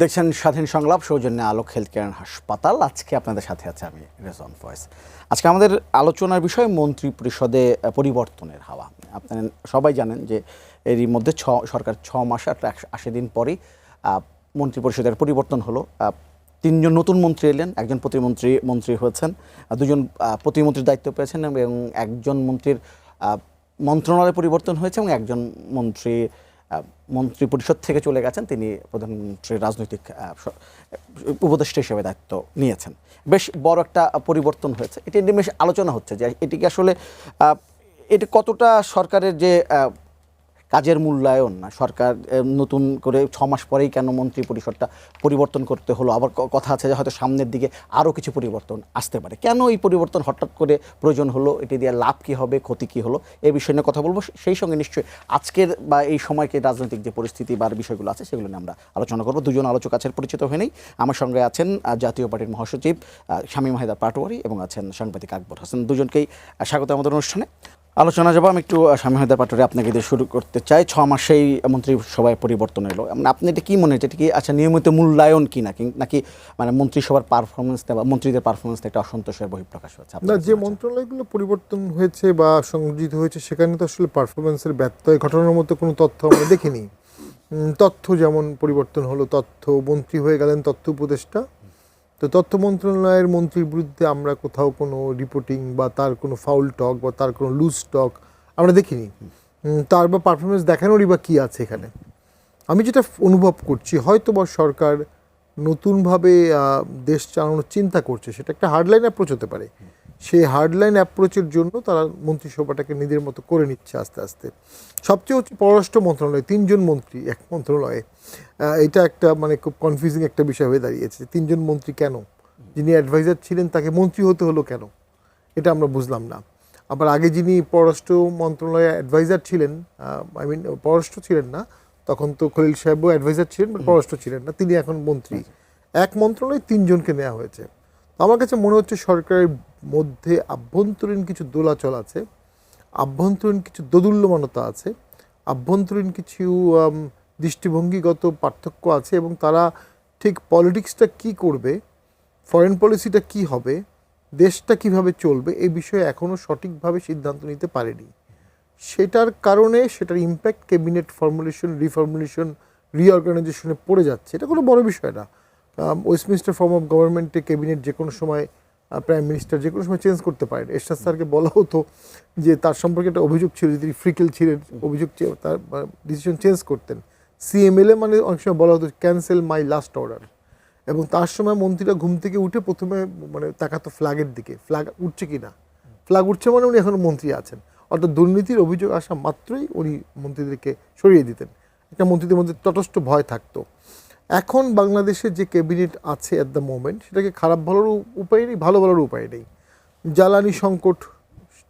দেখছেন স্বাধীন সংলাপ, সৌজন্যে আলোক হেলথ কেয়ার হাসপাতাল। আজকে আপনাদের সাথে আছে আমি রেজন ফয়েজ। আজকে আমাদের আলোচনার বিষয় মন্ত্রী পরিষদে পরিবর্তনের হাওয়া। আপনারা সবাই জানেন যে এরই মধ্যে সরকার 6 মাস আর 80 দিন পরই মন্ত্রী পরিষদের পরিবর্তন হলো। 3জন নতুন মন্ত্রী এলেন, একজন প্রতিমন্ত্রী মন্ত্রী হয়েছেন, 2জন প্রতিমন্ত্রীর দায়িত্ব পেয়েছেন এবং একজন মন্ত্রীর মন্ত্রণালয় পরিবর্তন হয়েছে এবং একজন মন্ত্রী পরিষদ থেকে চলে গেছেন, তিনি প্রধানমন্ত্রীর রাজনৈতিক উপদেষ্টা হিসেবে দায়িত্ব নিয়েছেন। বেশ বড় একটা পরিবর্তন হয়েছে। এটি নিয়ে বেশ আলোচনা হচ্ছে যে এটিকে আসলে এটি কতটা সরকারের যে কাজের মূল্যায়ন, না সরকার নতুন করে 6 মাস পরেই কেন মন্ত্রী পরিষদটা পরিবর্তন করতে হলো। আবার কথা আছে যে হয়তো সামনের দিকে আরও কিছু পরিবর্তন আসতে পারে। কেন এই পরিবর্তন হঠাৎ করে প্রয়োজন হলো, এটি দিয়ে লাভ কী হবে, ক্ষতি কী হলো, এই বিষয় নিয়ে কথা বলবো। সেই সঙ্গে নিশ্চয়ই আজকের বা এই সময়কে রাজনৈতিক যে পরিস্থিতি বা বিষয়গুলো আছে সেগুলো নিয়ে আমরা আলোচনা করবো। 2জন আলোচক আছেন, পরিচিত হয়ে নেই। আমার সঙ্গে আছেন জাতীয় পার্টির মহাসচিব শামীম হায়দার পাটোয়ারি এবং আছেন সাংবাদিক আকবর হোসেন। 2জনকেই স্বাগত আমাদের অনুষ্ঠানে। আলোচনা যাব। আমি একটু শামীম হায়দার পাটোয়ারি আপনাকে দিয়ে শুরু করতে চাই। 6 মাসেই মন্ত্রিসভায় পরিবর্তন এলো, আপনি এটা কী মনে হচ্ছে? এটা কি আচ্ছা নিয়মিত মূল্যায়ন কি নাকি মানে মন্ত্রিসভার পারফরমেন্স বা মন্ত্রীদের পারফরমেন্স একটা অসন্তোষের বহিঃপ্রকাশ হচ্ছে? না, যে মন্ত্রণালয়গুলো পরিবর্তন হয়েছে বা সংযোজিত হয়েছে সেখানে তো আসলে পারফরমেন্সের ব্যত্যয় ঘটনার মতো কোনো তথ্য আমরা দেখিনি। তথ্য যেমন পরিবর্তন হলো, তথ্য মন্ত্রী হয়ে গেলেন তথ্য উপদেষ্টা, তো তথ্য মন্ত্রণালয়ের মন্ত্রীর বিরুদ্ধে আমরা কোথাও কোনো রিপোর্টিং বা তার কোনো ফাউল টক বা তার কোনো লুজ টক আমরা দেখিনি। তার বা পারফরমেন্স দেখানোরই বা কী আছে এখানে? আমি যেটা অনুভব করছি, হয়তো বা সরকার নতুনভাবে দেশ চালানোর চিন্তা করছে, সেটা একটা হার্ডলাইন অ্যাপ্রোচ হতে পারে। সেই হার্ডলাইন অ্যাপ্রোচের জন্য তারা মন্ত্রিসভাটাকে নিজের মতো করে নিচ্ছে আস্তে আস্তে। সবচেয়ে হচ্ছে পররাষ্ট্র মন্ত্রণালয়, 3জন মন্ত্রী এক মন্ত্রণালয়ে, এটা একটা মানে খুব কনফিউজিং একটা বিষয় হয়ে দাঁড়িয়েছে। 3জন মন্ত্রী কেন? যিনি অ্যাডভাইজার ছিলেন তাকে মন্ত্রী হতে হলো কেন? এটা আমরা বুঝলাম না। আবার আগে যিনি পররাষ্ট্র মন্ত্রণালয়ে অ্যাডভাইজার ছিলেন, পররাষ্ট্র ছিলেন না তখন, তো খলিল সাহেবও অ্যাডভাইজার ছিলেন, বাট পররাষ্ট্র ছিলেন না, তিনি এখন মন্ত্রী। এক মন্ত্রণালয়ে 3জনকে নেওয়া হয়েছে। আমার কাছে মনে হচ্ছে সরকারের মধ্যে আভ্যন্তরীণ কিছু দোলাচল আছে, আভ্যন্তরীণ কিছু দোদুল্যমানতা আছে, আভ্যন্তরীণ কিছু দৃষ্টিভঙ্গিগত পার্থক্য আছে এবং তারা ঠিক পলিটিক্সটা কি করবে, ফরেন পলিসিটা কি হবে, দেশটা কিভাবে চলবে, এই বিষয়ে এখনও সঠিকভাবে সিদ্ধান্ত নিতে পারেনি। সেটার কারণে সেটার ইম্প্যাক্ট ক্যাবিনেট ফর্মুলেশন, রিফর্মুলেশন, রিঅর্গানাইজেশনে পড়ে যাচ্ছে। এটা কোনো বড় বিষয় না। ওয়েস্টমিনিস্টার ফর্ম অফ গভর্নমেন্টে ক্যাবিনেট যে কোনো সময়, প্রাইম মিনিস্টার যে কোনো সময় চেঞ্জ করতে পারেন। এরশাদ স্যারকে বলা হতো যে তার সম্পর্কে একটা অভিযোগ ছিল, যে তিনি ফ্রিকেল ছিলেন, অভিযোগ তার ডিসিশন চেঞ্জ করতেন। সিএমএলএ মানে অনেক সময় বলা হতো ক্যান্সেল মাই লাস্ট অর্ডার, এবং তার সময় মন্ত্রীরা ঘুম থেকে উঠে প্রথমে মানে তাকাতো ফ্ল্যাগের দিকে, ফ্ল্যাগ উঠছে কি না, ফ্ল্যাগ উঠছে মানে উনি এখন মন্ত্রী আছেন। অর্থাৎ দুর্নীতির অভিযোগ আসা মাত্রই উনি মন্ত্রীদেরকে সরিয়ে দিতেন। একটা মন্ত্রীদের মধ্যে তটস্থ ভয় থাকতো। এখন বাংলাদেশে যে ক্যাবিনেট আছে অ্যাট দ্য মোমেন্ট, সেটাকে খারাপ বলার উপায় নেই, ভালো বলার উপায় নেই। জ্বালানি সংকট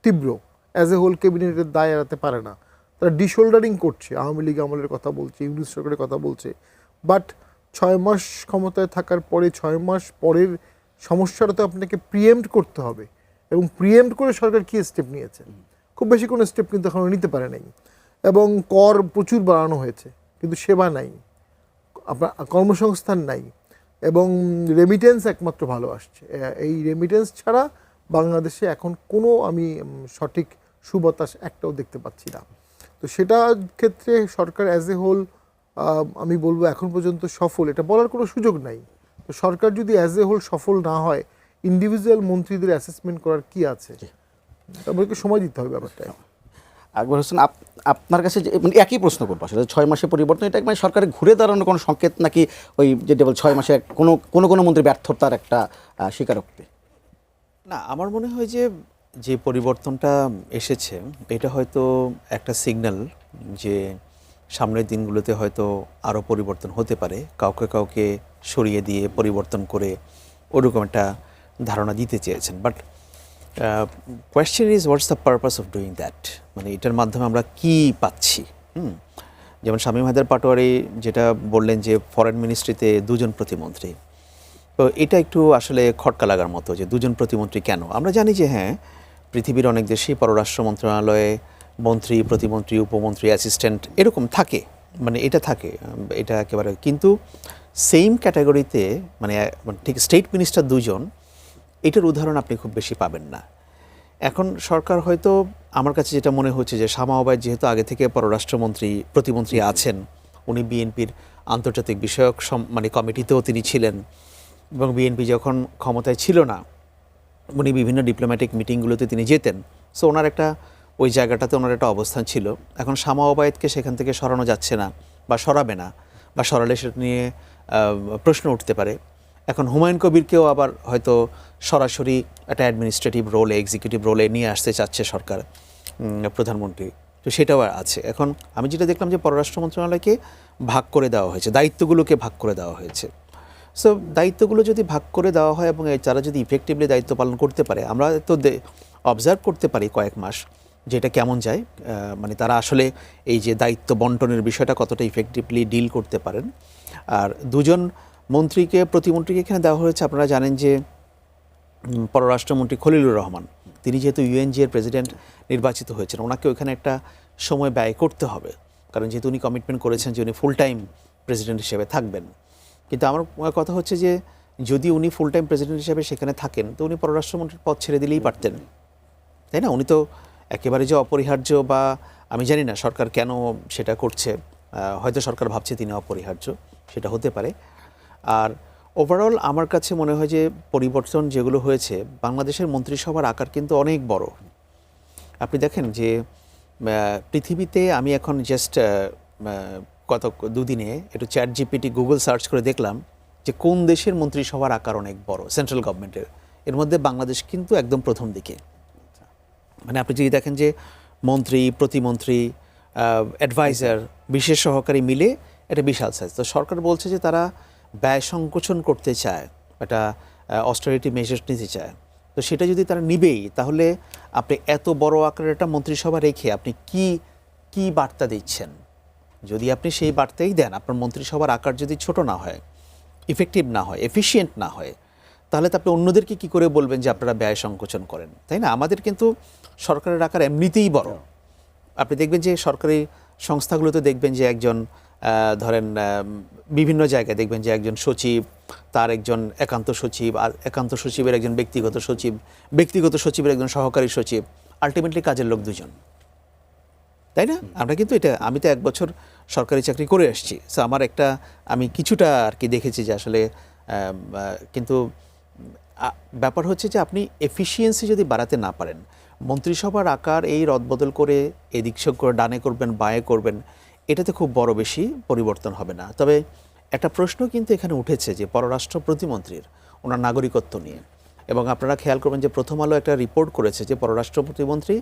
তীব্র, অ্যাজ এ হোল ক্যাবিনেটের দায় এড়াতে পারে না। তারা ডিশোল্ডারিং করছে, আওয়ামী লীগ আমলের কথা বলছে, ইউনিট সরকারের কথা বলছে, বাট 6 মাস ক্ষমতায় থাকার পরে 6 মাস পরের সমস্যাটা তো আপনাকে প্রিএম্প্ট করতে হবে, এবং প্রিএম্প্ট করে সরকার কী স্টেপ নিয়েছে? খুব বেশি কোনো স্টেপ কিন্তু এখনও নিতে পারে নাই। এবং কর প্রচুর বাড়ানো হয়েছে, কিন্তু সেবা নাই, আপনার কর্মসংস্থান নাই, এবং রেমিটেন্স একমাত্র ভালো আসছে। এই রেমিটেন্স ছাড়া বাংলাদেশে এখন কোনো আমি সঠিক সুবাতাস একটাও দেখতে পাচ্ছি না। তো সেটার ক্ষেত্রে সরকার অ্যাজ এ হোল আমি বলবো এখন পর্যন্ত সফল, এটা বলার কোনো সুযোগ নাই। তো সরকার যদি অ্যাজ এ হোল সফল না হয়, ইন্ডিভিজুয়াল মন্ত্রীদের অ্যাসেসমেন্ট করার কি আছে? তাদেরকে সময় দিতে হবে ব্যাপারটা। আকবর হোসেন, আপনার কাছে মানে একই প্রশ্ন করবো আসলে, 6 মাসে পরিবর্তন, এটা মানে সরকারের ঘুরে দাঁড়ানোর কোনো সংকেত, নাকি ওই যেটা বল 6 মাসে কোনো মন্ত্রী ব্যর্থতার একটা স্বীকারোক্তি? না, আমার মনে হয় যে যে পরিবর্তনটা এসেছে এটা হয়তো একটা সিগন্যাল যে সামনের দিনগুলোতে হয়তো আরও পরিবর্তন হতে পারে, কাউকে কাউকে সরিয়ে দিয়ে পরিবর্তন করে ওরকম একটা ধারণা দিতে চেয়েছেন। But question is what's the purpose of doing that, মানে এটার মাধ্যমে আমরা কি পাচ্ছি? যেমন শামীম হায়দার পাটোয়ারি যেটা বললেন যে ফরেন মিনিস্ট্রিতে 2জন প্রতিমন্ত্রী, তো এটা একটু আসলে খটকা লাগার মতো যে 2জন প্রতিমন্ত্রী কেন? আমরা জানি যে হ্যাঁ, পৃথিবীর অনেক দেশেই পররাষ্ট্র মন্ত্রণালয়ে মন্ত্রী, প্রতিমন্ত্রী, উপমন্ত্রী, অ্যাসিস্ট্যান্ট এরকম থাকে, মানে এটা থাকে, এটা একেবারে। কিন্তু সেম ক্যাটাগরিতে মানে ঠিক স্টেট মিনিস্টার দুজন, এটার উদাহরণ আপনি খুব বেশি পাবেন না। এখন সরকার হয়তো আমার কাছে যেটা মনে হচ্ছে যে শামা ওবায়দ যেহেতু আগে থেকে পররাষ্ট্রমন্ত্রী প্রতিমন্ত্রী আছেন, উনি বিএনপির আন্তর্জাতিক বিষয়ক মানে কমিটিতেও তিনি ছিলেন, এবং বিএনপি যখন ক্ষমতায় ছিল না উনি বিভিন্ন ডিপ্লোম্যাটিক মিটিংগুলোতে তিনি যেতেন। সো ওনার একটা ওই জায়গাটাতে ওনার একটা অবস্থান ছিল। এখন শামা ওবায়দকে সেখান থেকে সরানো যাচ্ছে না বা সরাবে না, বা সরালে সেটা নিয়ে প্রশ্ন উঠতে পারে। এখন হুমায়ুন কবিরকেও আবার হয়তো সরাসরি একটা অ্যাডমিনিস্ট্রেটিভ রোলে, এক্সিকিউটিভ রোলে নিয়ে আসতে চাচ্ছে সরকার, প্রধানমন্ত্রী, তো সেটাও আছে। এখন আমি যেটা দেখলাম যে পররাষ্ট্র মন্ত্রণালয়কে ভাগ করে দেওয়া হয়েছে, দায়িত্বগুলোকে ভাগ করে দেওয়া হয়েছে। সো দায়িত্বগুলো যদি ভাগ করে দেওয়া হয় এবং যারা যদি ইফেক্টিভলি দায়িত্ব পালন করতে পারে, আমরা তো অবজার্ভ করতে পারি কয়েক মাস যে এটা কেমন যায়, মানে তারা আসলে এই যে দায়িত্ব বন্টনের বিষয়টা কতটা ইফেক্টিভলি ডিল করতে পারেন। আর দুজন মন্ত্রীকে, প্রতিমন্ত্রীকে এখানে দেওয়া হয়েছে। আপনারা জানেন যে পররাষ্ট্রমন্ত্রী খলিলুর রহমান, তিনি যেহেতু ইউএনজি এর প্রেসিডেন্ট নির্বাচিত হয়েছেন, ওনাকে ওখানে একটা সময় ব্যয় করতে হবে, কারণ যেহেতু উনি কমিটমেন্ট করেছেন যে উনি ফুল টাইম প্রেসিডেন্ট হিসেবে থাকবেন। কিন্তু আমার কথা হচ্ছে যে যদি উনি ফুল টাইম প্রেসিডেন্ট হিসেবে সেখানে থাকেন, তো উনি পররাষ্ট্রমন্ত্রীর পদ ছেড়ে দিলেই পারতেন, তাই না? উনি তো একেবারে যে অপরিহার্য, বা আমি জানি না সরকার কেন সেটা করছে, হয়তো সরকার ভাবছে তিনি অপরিহার্য, সেটা হতে পারে। আর ওভারঅল আমার কাছে মনে হয় যে পরিবর্তন যেগুলো হয়েছে, বাংলাদেশের মন্ত্রিসভার আকার কিন্তু অনেক বড়। আপনি দেখেন যে পৃথিবীতে, আমি এখন জাস্ট গত দুদিনে একটু চ্যাট জিপিটি, গুগল সার্চ করে দেখলাম যে কোন দেশের মন্ত্রিসভার আকার অনেক বড় সেন্ট্রাল গভর্নমেন্টের, এর মধ্যে বাংলাদেশ কিন্তু একদম প্রথম দিকে। মানে আপনি যদি দেখেন যে মন্ত্রী, প্রতিমন্ত্রী, অ্যাডভাইজার, বিশেষ সহকারী মিলে এটা বিশাল সাইজ। তো সরকার বলছে যে তারা ব্যয় সংকোচন করতে চায়, একটা অস্টেরিটি মেজার্স নিতে চায়। তো সেটা যদি তারা নিবেই, তাহলে আপনি এত বড় আকারের একটা মন্ত্রিসভা রেখে আপনি কি বার্তা দিচ্ছেন? যদি আপনি সেই বার্তাই দেন, আপনার মন্ত্রিসভার আকার যদি ছোট না হয়, ইফেক্টিভ না হয়, এফিশিয়েন্ট না হয়, তাহলে তো আপনি অন্যদেরকে কী করে বলবেন যে আপনারা ব্যয় সংকোচন করেন, তাই না? আমাদের কিন্তু সরকারের আকার এমনিতেই বড়। আপনি দেখবেন যে সরকারি সংস্থাগুলোতে দেখবেন যে একজন ধরেন বিভিন্ন জায়গায় দেখবেন যে একজন সচিব, তার একজন একান্ত সচিব, আর একান্ত সচিবের একজন ব্যক্তিগত সচিব, ব্যক্তিগত সচিবের একজন সহকারী সচিব, আলটিমেটলি কাজের লোক দুজন, তাই না? আমরা কিন্তু এটা, আমি তো 1 বছর সরকারি চাকরি করে আসছি, সো আমার একটা, আমি কিছুটা আর কি দেখেছি যে আসলে, কিন্তু ব্যাপার হচ্ছে যে আপনি এফিসিয়েন্সি যদি বাড়াতে না পারেন, মন্ত্রিসভার আকার এই রদবদল করে এদিক সেদিক করে ডানে করবেন, বাঁয়ে করবেন, এটাতে খুব বড় বেশি পরিবর্তন হবে না। তবে একটা প্রশ্ন কিন্তু এখানে উঠেছে যে পররাষ্ট্র প্রতিমন্ত্রীর, ওনার নাগরিকত্ব নিয়ে। এবং আপনারা খেয়াল করবেন যে প্রথম আলো একটা রিপোর্ট করেছে যে পররাষ্ট্র প্রতিমন্ত্রী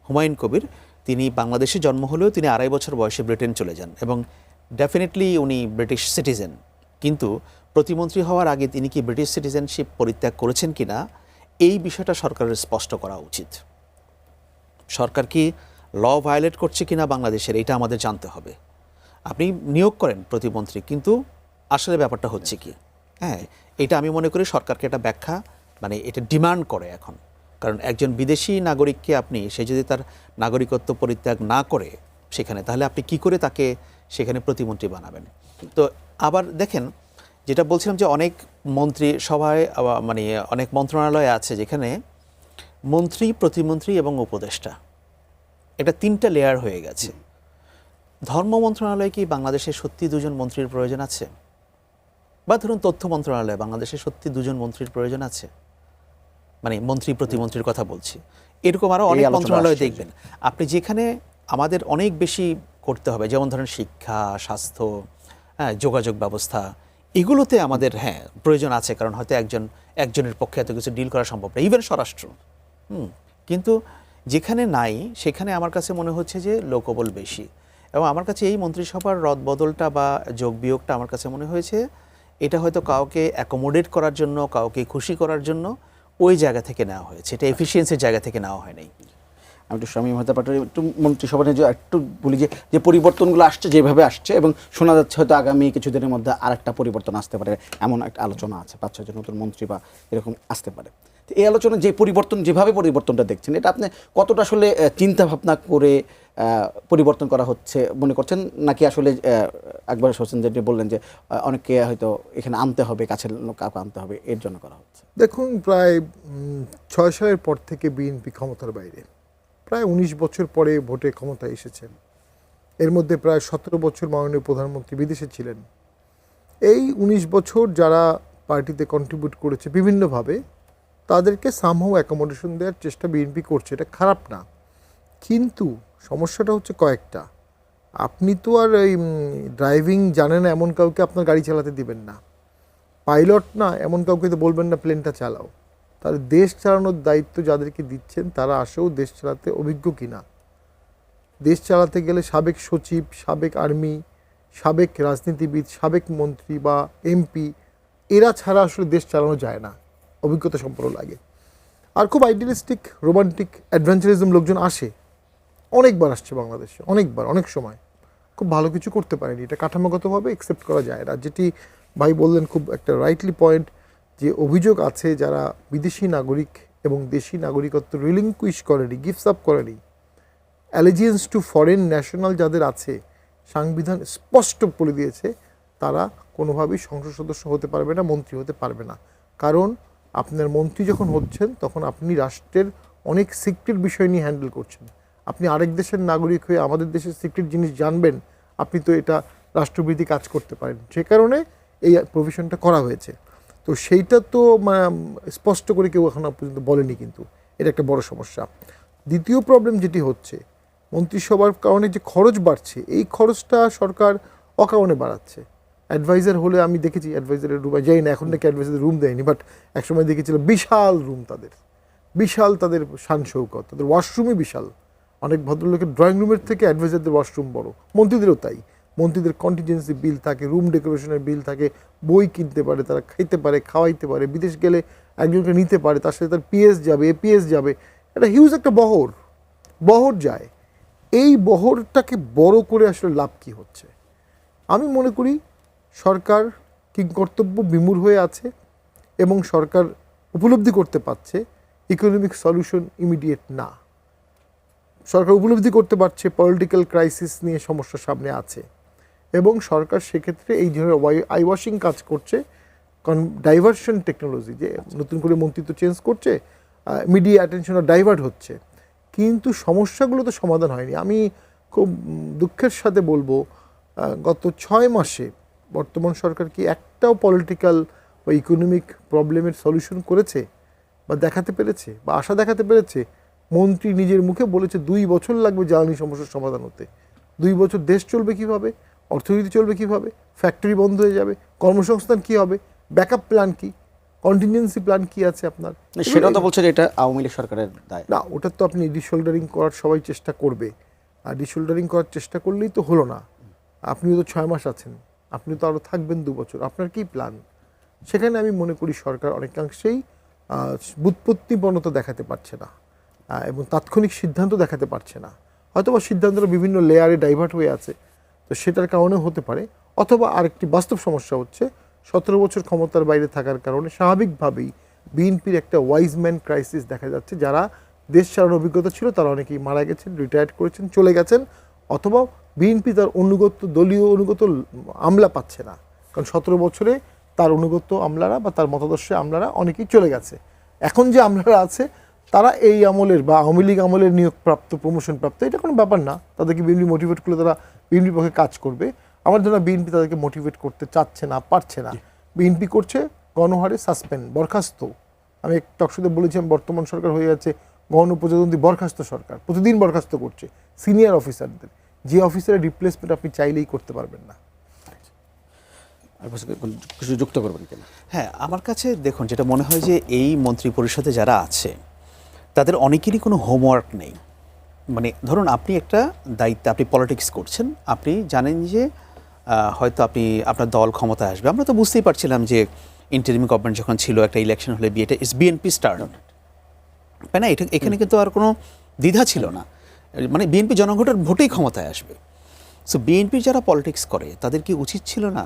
হুমায়ুন কবির, তিনি বাংলাদেশে জন্ম হলেও তিনি 2.5 বছর বয়সে ব্রিটেন চলে যান, এবং ডেফিনেটলি উনি ব্রিটিশ সিটিজেন। কিন্তু প্রতিমন্ত্রী হওয়ার আগে তিনি কি ব্রিটিশ সিটিজেনশিপ পরিত্যাগ করেছেন কিনা, এই বিষয়টা সরকারের স্পষ্ট করা উচিত। সরকার কি ল ভায়োলেট করছে কিনা বাংলাদেশের, এটা আমাদের জানতে হবে। আপনি নিয়োগ করেন প্রতিমন্ত্রী, কিন্তু আসলে ব্যাপারটা হচ্ছে কি, হ্যাঁ, এটা আমি মনে করি সরকারকে একটা ব্যাখ্যা, মানে এটা ডিমান্ড করে এখন। কারণ একজন বিদেশি নাগরিককে আপনি, সে যদি তার নাগরিকত্ব পরিত্যাগ না করে সেখানে, তাহলে আপনি কি করে তাকে সেখানে প্রতিমন্ত্রী বানাবেন? তো আবার দেখেন, যেটা বলছিলাম যে অনেক মন্ত্রী সভায়, মানে অনেক মন্ত্রণালয় আছে যেখানে মন্ত্রী, প্রতিমন্ত্রী এবং উপদেষ্টা, এটা 3টা লেয়ার হয়ে গেছে। ধর্ম মন্ত্রণালয়ে কি বাংলাদেশে সত্যি 2জন মন্ত্রীর প্রয়োজন আছে? বা ধরুন তথ্য মন্ত্রণালয়ে বাংলাদেশে সত্যি 2জন মন্ত্রীর প্রয়োজন আছে? মানে মন্ত্রী প্রতিমন্ত্রীর কথা বলছি। এরকম আরও অনেক মন্ত্রণালয় দেখবেন আপনি, যেখানে আমাদের অনেক বেশি করতে হবে, যেমন ধরেন শিক্ষা, স্বাস্থ্য, হ্যাঁ, যোগাযোগ ব্যবস্থা, এগুলোতে আমাদের প্রয়োজন আছে, কারণ হয়তো একজনের পক্ষে এত কিছু ডিল করা সম্ভব না, ইভেন স্বরাষ্ট্র। কিন্তু যেখানে নাই সেখানে আমার কাছে মনে হচ্ছে যে লোকবল বেশি। এবং আমার কাছে এই মন্ত্রিসভার রদবদলটা বা যোগ বিয়োগটা আমার কাছে মনে হয়েছে এটা হয়তো কাউকে অ্যাকোমোডেট করার জন্য, কাউকে খুশি করার জন্য ওই জায়গা থেকে নেওয়া হয়েছে, এটা এফিসিয়েন্সির জায়গা থেকে নেওয়া হয় নাই। আমি একটু স্বামী হতে পারি, একটু মন্ত্রিসভা নিয়ে একটু বলি যে পরিবর্তনগুলো আসছে যেভাবে আসছে, এবং শোনা যাচ্ছে হয়তো আগামী কিছুদিনের মধ্যে আরেকটা পরিবর্তন আসতে পারে, এমন একটা আলোচনা আছে, 5-6 জন নতুন মন্ত্রী বা এরকম আসতে পারে। তো এই আলোচনা যে পরিবর্তন, যেভাবে পরিবর্তনটা দেখছেন, এটা আপনি কতটা আসলে চিন্তা ভাবনা করে পরিবর্তন করা হচ্ছে মনে করছেন, নাকি আসলে একবার হোসেন যেটি বললেন যে অনেককে হয়তো এখানে আনতে হবে, কাছের লোক কাউকে আনতে হবে, এর জন্য করা হচ্ছে। দেখুন, প্রায় 6 সালের পর থেকে বিএনপি ক্ষমতার বাইরে, প্রায় 19 বছর পরে ভোটে ক্ষমতায় এসেছেন। এর মধ্যে প্রায় 17 বছর মাননীয় প্রধানমন্ত্রী বিদেশে ছিলেন। এই 19 বছর যারা পার্টিতে কন্ট্রিবিউট করেছে বিভিন্নভাবে, তাদেরকে সামহাও অ্যাকোমোডেশন দেওয়ার চেষ্টা বিএনপি করছে, এটা খারাপ না। কিন্তু সমস্যাটা হচ্ছে কয়েকটা। আপনি তো আর এই ড্রাইভিং জানেন না এমন কাউকে আপনার গাড়ি চালাতে দিবেন না, পাইলট না এমন কাউকে তো বলবেন না প্লেনটা চালাও। তাহলে দেশ চালানোর দায়িত্ব যাদেরকে দিচ্ছেন তারা আসেও দেশ চালাতে অভিজ্ঞ কিনা। দেশ চালাতে গেলে সাবেক সচিব, সাবেক আর্মি, সাবেক রাজনীতিবিদ, সাবেক মন্ত্রী বা এমপি, এরা ছাড়া আসলে দেশ চালানো যায় না, অভিজ্ঞতা সম্পন্ন লাগে। আর খুব আইডিয়ালিস্টিক, রোমান্টিক, অ্যাডভেঞ্চারিজম লোকজন আসে, অনেকবার আসছে বাংলাদেশে, অনেকবার, অনেক সময় খুব ভালো কিছু করতে পারেনি। এটা কাঠামোগতভাবে অ্যাকসেপ্ট করা যায় না। যেটি ভাই বললেন খুব একটা রাইটলি পয়েন্ট, যে অভিযোগ আছে যারা বিদেশি নাগরিক এবং দেশি নাগরিকত্ব রিলিংকুইশ করেনি, গিভস আপ করেনি, অ্যালিজিয়েন্স টু ফরেন ন্যাশনাল যাদের আছে, সংবিধান স্পষ্ট বলে দিয়েছে তারা কোনোভাবেই সংসদ সদস্য হতে পারবে না, মন্ত্রী হতে পারবে না। কারণ আপনার মন্ত্রী যখন হচ্ছেন তখন আপনি রাষ্ট্রের অনেক সিক্রেট বিষয় নিয়ে হ্যান্ডেল করছেন। আপনি আরেক দেশের নাগরিক হয়ে আমাদের দেশের সিক্রেট জিনিস জানবেন, আপনি তো এটা রাষ্ট্রবিরোধী কাজ করতে পারেন। সে কারণে এই প্রভিশনটা করা হয়েছে। তো সেইটা তো স্পষ্ট করে কেউ এখনো পর্যন্ত বলেনি, কিন্তু এটা একটা বড় সমস্যা। দ্বিতীয় প্রবলেম যেটি হচ্ছে, মন্ত্রিসভার কারণে যে খরচ বাড়ছে, এই খরচটা সরকার অকারণে বাড়াচ্ছে। অ্যাডভাইজার হলে আমি দেখেছি অ্যাডভাইজারের রুমে যাই না, এখন নাকি অ্যাডভাইজারের রুম দেয়নি, বাট একসময় দেখেছিলাম বিশাল রুম তাদের, বিশাল তাদের শান শৌকত, তাদের ওয়াশরুমই বিশাল। অনেক ভদ্রলোকের ড্রয়িং রুমের থেকে অ্যাডভাইজারদের ওয়াশরুম বড়, মন্ত্রীদেরও তাই। মন্ত্রীদের কন্টিনজেন্সি বিল থাকে, রুম ডেকোরেশনের বিল থাকে, বই কিনতে পারে, তারা খাইতে পারে, খাওয়াইতে পারে, বিদেশ গেলে একজনকে নিতে পারে, তার সাথে তার পিএস যাবে, এপিএস যাবে, এটা হিউজ একটা বহর যায়। এই বহরটাকে বড় করে আসলে লাভ কী হচ্ছে? আমি মনে করি সরকার কিংকর্তব্য বিমূঢ় হয়ে আছে এবং সরকার উপলব্ধি করতে পারছে ইকোনমিক সলিউশন ইমিডিয়েট না। সরকার উপলব্ধি করতে পারছে পলিটিক্যাল ক্রাইসিস নিয়ে সমস্যা সামনে আছে, এবং সরকার সেক্ষেত্রে এই ধরনের আই ওয়াশিং কাজ করছে, ডাইভার্সন টেকনোলজি, যে নতুন করে মন্ত্রিত্ব চেঞ্জ করছে, মিডিয়া অ্যাটেনশনও ডাইভার্ট হচ্ছে, কিন্তু সমস্যাগুলো তো সমাধান হয়নি। আমি খুব দুঃখের সাথে বলবো, গত 6 মাসে বর্তমান সরকার কি একটাও পলিটিক্যাল বা ইকোনমিক প্রবলেমের সলিউশন করেছে বা দেখাতে পেরেছে বা আশা দেখাতে পেরেছে? মন্ত্রী নিজের মুখে বলেছে 2 বছর লাগবে জ্বালানি সমস্যার সমাধান হতে। 2 বছর দেশ চলবে কিভাবে? অর্থনীতি চলবে কিভাবে? ফ্যাক্টরি বন্ধ হয়ে যাবে, কর্মসংস্থান কি হবে, ব্যাকআপ প্ল্যান কি, কন্টিনজেন্সি প্ল্যান কি আছে আপনার? সেটা তো বলছে যে এটা আওয়ামী লীগ সরকারের দায় না, ওটা তো আপনি ডিশোল্ডারিং করার সবাই চেষ্টা করবে, আর ডিশোল্ডারিং করার চেষ্টা করলেই তো হলো না। আপনিও তো 6 মাস আছেন, আপনি তো আরও থাকবেন 2 বছর, আপনার কি প্ল্যান? সেখানে আমি মনে করি সরকার অনেকাংশেই বুৎপত্তিপরতা দেখাতে পারছে না এবং তাৎক্ষণিক সিদ্ধান্ত দেখাতে পারছে না। হয়তোবা সিদ্ধান্তটা বিভিন্ন লেয়ারে ডাইভার্ট হয়ে আছে, তো সেটার কারণেও হতে পারে। অথবা আরেকটি বাস্তব সমস্যা হচ্ছে 17 বছর ক্ষমতার বাইরে থাকার কারণে স্বাভাবিকভাবেই বিএনপির একটা ওয়াইজ ম্যান ক্রাইসিস দেখা যাচ্ছে। যারা দেশ চালানোর অভিজ্ঞতা ছিল তারা অনেকেই মারা গেছেন, রিটায়ার্ড করেছেন, চলে গেছেন, অথবা বিএনপি তার দলীয় অনুগত আমলা পাচ্ছে না, কারণ 17 বছরে তার অনুগত আমলারা বা তার মতাদর্শে আমলারা অনেকেই চলে গেছে। এখন যে আমলারা আছে তারা এই আমলের বা আওয়ামী লীগ আমলের নিয়োগপ্রাপ্ত, প্রমোশন প্রাপ্ত, এটা কোনো ব্যাপার না। তাদেরকে বিএনপি মোটিভেট করলে তারা বিএনপির পক্ষে কাজ করবে। আমার ধারণা বিএনপি তাদেরকে মোটিভেট করতে চাচ্ছে না, পারছে না। বিএনপি করছে গণহারে সাসপেন্ড, বরখাস্ত। আমি এক টকশোতে বলেছিলাম বর্তমান সরকার হয়ে যাচ্ছে গণপ্রজাতন্ত্রী বরখাস্ত সরকার, প্রতিদিন বরখাস্ত করছে সিনিয়র অফিসারদের, যে অফিসারের রিপ্লেসমেন্ট আপনি চাইলেই করতে পারবেন না। কিছু যুক্ত করবেন কিনা? হ্যাঁ, আমার কাছে দেখুন যেটা মনে হয় যে এই মন্ত্রী পরিষদে যারা আছে তাদের অনেকেরই কোনো হোমওয়ার্ক নেই। মানে ধরুন আপনি একটা দায়িত্বে, আপনি পলিটিক্স করছেন, আপনি জানেন যে হয়তো আপনার দল ক্ষমতায় আসবে। আমরা তো বুঝতেই পারছিলাম যে ইন্টারিম গভর্নমেন্ট যখন ছিল, একটা ইলেকশন হলে এটা ইস বিএনপি স্টার্ট, তাই না? এখানে কিন্তু আর কোনো দ্বিধা ছিল না, মানে বিএনপি জনগণের ভোটেই ক্ষমতায় আসবে। সো বিএনপির যারা পলিটিক্স করে তাদের কি উচিত ছিল না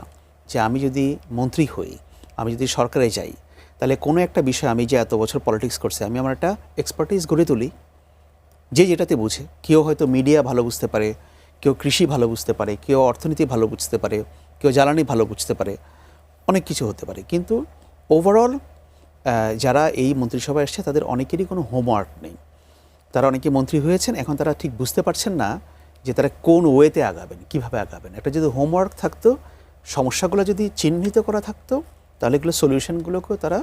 যে আমি যদি মন্ত্রী হই, আমি যদি সরকারে যাই, তাহলে কোনো একটা বিষয়, আমি যে এত বছর পলিটিক্স করছি, আমি আমার একটা এক্সপার্টিস গড়ে তুলি, যে যেটাতে বুঝে। কেউ হয়তো মিডিয়া ভালো বুঝতে পারে, কেউ কৃষি ভালো বুঝতে পারে, কেউ অর্থনীতি ভালো বুঝতে পারে, কেউ জ্বালানি ভালো বুঝতে পারে, অনেক কিছু হতে পারে। কিন্তু ওভারঅল যারা এই মন্ত্রিসভায় এসছে তাদের অনেকেরই কোনো হোমওয়ার্ক নেই। তারা অনেকে মন্ত্রী হয়েছেন, এখন তারা ঠিক বুঝতে পারছেন না যে তারা কোন ওয়েতে আগাবেন, কিভাবে আগাবেন। একটা যদি হোমওয়ার্ক থাকতো, সমস্যাগুলো যদি চিহ্নিত করা থাকতো, তাহলে এগুলো সলিউশনগুলোকেও তারা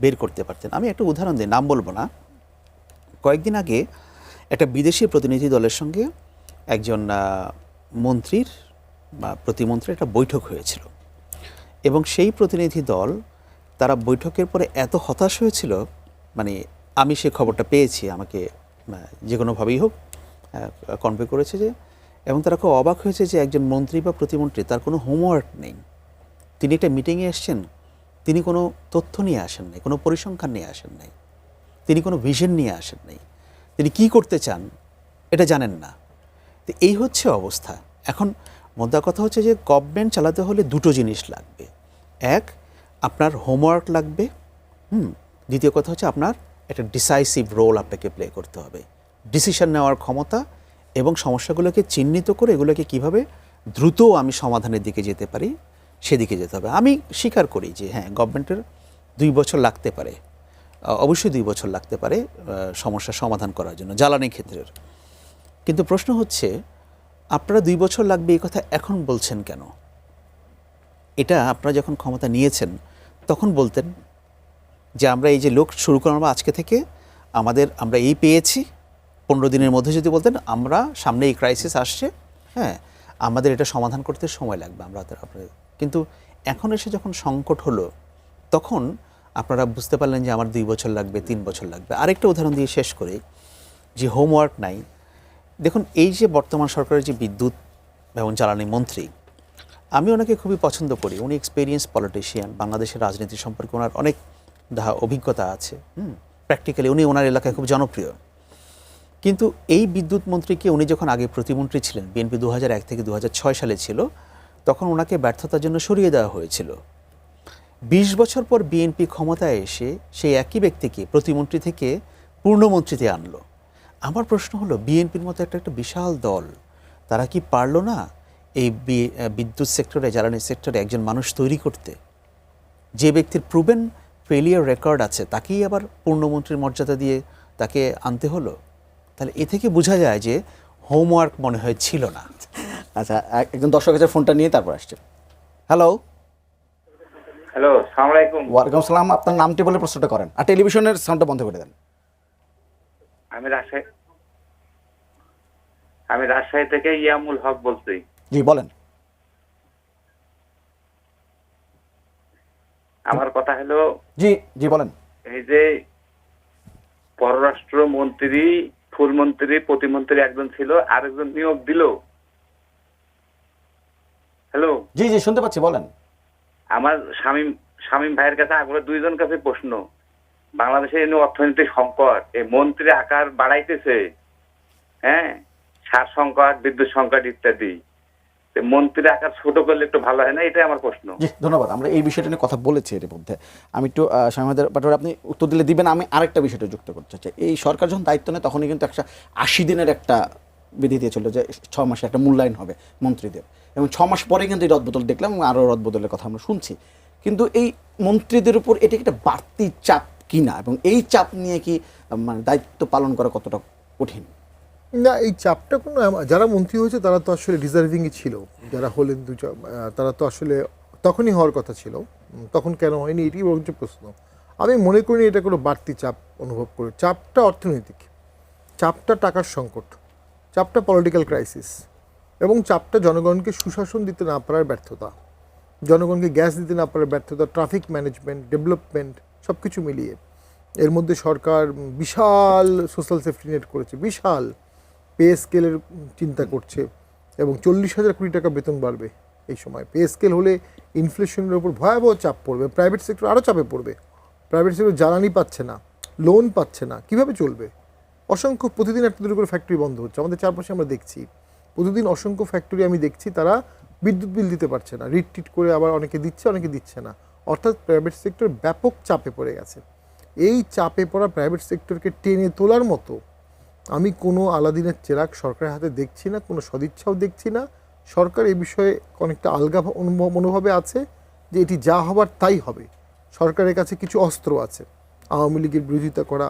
বের করতে পারতেন। আমি একটা উদাহরণ দিই, নাম বলবো না। কয়েকদিন আগে একটা বিদেশি প্রতিনিধি দলের সঙ্গে একজন মন্ত্রীর বা প্রতিমন্ত্রীর একটা বৈঠক হয়েছিল, এবং সেই প্রতিনিধি দল তারা বৈঠকের পরে এত হতাশ হয়েছিল, মানে আমি সে খবরটা পেয়েছি, আমাকে যে কোনোভাবেই হোক কনভে করেছে যে, এবং তারা খুব অবাক হয়েছে যে একজন মন্ত্রী বা প্রতিমন্ত্রী তার কোনো হোমওয়ার্ক নেই। তিনি একটা মিটিংয়ে এসছেন, তিনি কোনো তথ্য নিয়ে আসেন নাই, কোনো পরিসংখ্যান নিয়ে আসেন নাই, তিনি কোনো ভিশন নিয়ে আসেন নাই, তিনি কি করতে চান এটা জানেন না। তো এই হচ্ছে অবস্থা। এখন মোদ্দা কথা হচ্ছে যে গভর্নমেন্ট চালাতে হলে দুটো জিনিস লাগবে। এক, আপনার হোমওয়ার্ক লাগবে, দ্বিতীয় কথা হচ্ছে আপনার একটা ডিসাইসিভ রোল আপনাকে প্লে করতে হবে, ডিসিশন নেওয়ার ক্ষমতা, এবং সমস্যাগুলোকে চিহ্নিত করে এগুলোকে কিভাবে দ্রুত আমি সমাধানের দিকে যেতে পারি সেদিকে যেতে হবে। আমি স্বীকার করি যে হ্যাঁ, গভর্নমেন্টের 2 বছর লাগতে পারে, অবশ্যই 2 বছর লাগতে পারে সমস্যার সমাধান করার জন্য জ্বালানি ক্ষেত্রের। কিন্তু প্রশ্ন হচ্ছে, আপনারা 2 বছর লাগবে এই কথা এখন বলছেন কেন? এটা আপনারা যখন ক্ষমতা নিয়েছেন তখন বলতেন যে আমরা এই যে লোক শুরু করবো আজকে থেকে, আমরা এই পেয়েছি, 15 দিনের মধ্যে যদি বলতেন আমরা সামনে এই ক্রাইসিস আসছে, হ্যাঁ আমাদের এটা সমাধান করতে সময় লাগবে, আপনাদের। কিন্তু এখন এসে যখন সংকট হলো তখন আপনারা বুঝতে পারলেন যে আমার 2 বছর লাগবে, 3 বছর লাগবে। আরেকটা উদাহরণ দিয়ে শেষ করি, যে হোমওয়ার্ক নাই। দেখুন, এই যে বর্তমান সরকারের যে বিদ্যুৎ এবং জ্বালানি মন্ত্রী, আমি ওনাকে খুবই পছন্দ করি। উনি এক্সপেরিয়েন্স পলিটিশিয়ান, বাংলাদেশের রাজনীতি সম্পর্কে ওনার অনেক অভিজ্ঞতা আছে, প্র্যাকটিক্যালি উনি ওনার এলাকায় খুব জনপ্রিয়। কিন্তু এই বিদ্যুৎ মন্ত্রীকে উনি যখন আগে প্রতিমন্ত্রী ছিলেন, বিএনপি 2001 থেকে 2006 সালে ছিল, তখন ওনাকে ব্যর্থতার জন্য সরিয়ে দেওয়া হয়েছিল। 20 বছর পর বিএনপি ক্ষমতায় এসে সেই একই ব্যক্তিকে প্রতিমন্ত্রী থেকে পূর্ণমন্ত্রীতে আনলো। আমার প্রশ্ন হলো, বিএনপির মতো একটা বিশাল দল, তারা কি পারলো না এই বিদ্যুৎ সেক্টরে, জ্বালানি সেক্টরে একজন মানুষ তৈরি করতে, যে ব্যক্তির প্রুভেন ফেলিয়ার রেকর্ড আছে, তাকেই আবার পূর্ণমন্ত্রীর মর্যাদা দিয়ে তাকে আনতে হলো? তাহলে এ থেকে বোঝা যায় যে হোমওয়ার্ক মনে হয় ছিল না। আচ্ছা, একজন দর্শক আছে, ফোনটা নিয়ে তারপর আসছে। হ্যালো। হ্যালো, আসসালামু আলাইকুম। ওয়ালাইকুম আসসালাম। আপনার নামটি বলে প্রশ্নটা করেন, আর টেলিভিশনের সাউন্ডটা বন্ধ করে দেন। আমি রাজশাহী থেকে ইয়ামুল হক বলছি। জি বলেন। আমার কথা হলো, জি জি বলেন। এই যে পররাষ্ট্র মন্ত্রী, ফুলমন্ত্রী, প্রতিমন্ত্রী একজন ছিল, আরেকজন নিয়োগ দিল। হ্যালো, জি জি শুনতে পাচ্ছি, বলেন। আমার শামীম ভাইয়ের কাছে, আমরা দুইজন কাছে প্রশ্ন, বাংলাদেশে অর্থনৈতিক সংকট, এই মন্ত্রী আকার বাড়াইতেছে, হ্যাঁ, সার সংকট, বিদ্যুৎ সংকট ইত্যাদি, মন্ত্রী আকার ছোট করলে একটু ভালো হয় না? এটাই আমার প্রশ্ন। জি ধন্যবাদ। আমরা এই বিষয়টা নিয়ে কথা বলেছি এর মধ্যে। আমি একটু স্বামীদের পাটোয়ারি, আপনি উত্তর দিলে দিবেন। আমি আরেকটা বিষয়টা যুক্ত করতে চাই। এই সরকার যখন দায়িত্ব নেয় তখনই কিন্তু 80 দিনের একটা বিধি দিয়ে চললো যে 6 মাসে একটা মূল্যায়ন হবে মন্ত্রীদের, এবং 6 মাস পরে কিন্তু এই রদবদল দেখলাম, এবং আরও রদবদলের কথা আমরা শুনছি। কিন্তু এই মন্ত্রীদের উপর এটা একটা বাড়তি চাপ কিনা, এবং এই চাপ নিয়ে কি মানে দায়িত্ব পালন করা কতটা কঠিন? না, এই চাপটা কোনো, যারা মন্ত্রী হয়েছে তারা তো আসলে ডিজার্ভিংই ছিল, যারা হলেন তারা তো আসলে তখনই হওয়ার কথা ছিল, তখন কেন হয়নি এটি বরঞ্চ প্রশ্ন। আমি মনে করি এটা কোনো বাড়তি চাপ অনুভব করি। চাপটা অর্থনৈতিক, চাপটা টাকার সংকট, চাপটা পলিটিক্যাল ক্রাইসিস, এবং চাপটা জনগণকে সুশাসন দিতে না পারার ব্যর্থতা, জনগণকে গ্যাস দিতে না পারার ব্যর্থতা, ট্রাফিক ম্যানেজমেন্ট, ডেভেলপমেন্ট, সব কিছু মিলিয়ে। এর মধ্যে সরকার বিশাল সোশ্যাল সেফটি নেট করেছে, বিশাল পে স্কেলের চিন্তা করছে, এবং 40,000 কোটি টাকা বেতন বাড়বে এই সময়। পে স্কেল হলে ইনফ্লেশনের উপর ভয়াবহ চাপ পড়বে, প্রাইভেট সেক্টর আরও চাপে পড়বে। প্রাইভেট সেক্টর জ্বালানি পাচ্ছে না, লোন পাচ্ছে না, কীভাবে চলবে? অসংখ্য প্রতিদিন একটা দুটো করে ফ্যাক্টরি বন্ধ হচ্ছে, আমাদের চারপাশে আমরা দেখছি প্রতিদিন অসংখ্য ফ্যাক্টরি। আমি দেখছি তারা বিদ্যুৎ বিল দিতে পারছে না, রিট করে আবার অনেকে দিচ্ছে, অনেকে দিচ্ছে না। অর্থাৎ প্রাইভেট সেক্টর ব্যাপক চাপে পড়ে গেছে। এই চাপে পড়া প্রাইভেট সেক্টরকে টেনে তোলার মতো আমি কোনো আলাদিনের চেরাগ সরকারের হাতে দেখছি না, কোনো সদিচ্ছাও দেখছি না। সরকার এই বিষয়ে অনেকটা আলগা মনোভাবে আছে যে এটি যা হবার তাই হবে। সরকারের কাছে কিছু অস্ত্র আছে, আওয়ামী লীগের বিরোধিতা করা,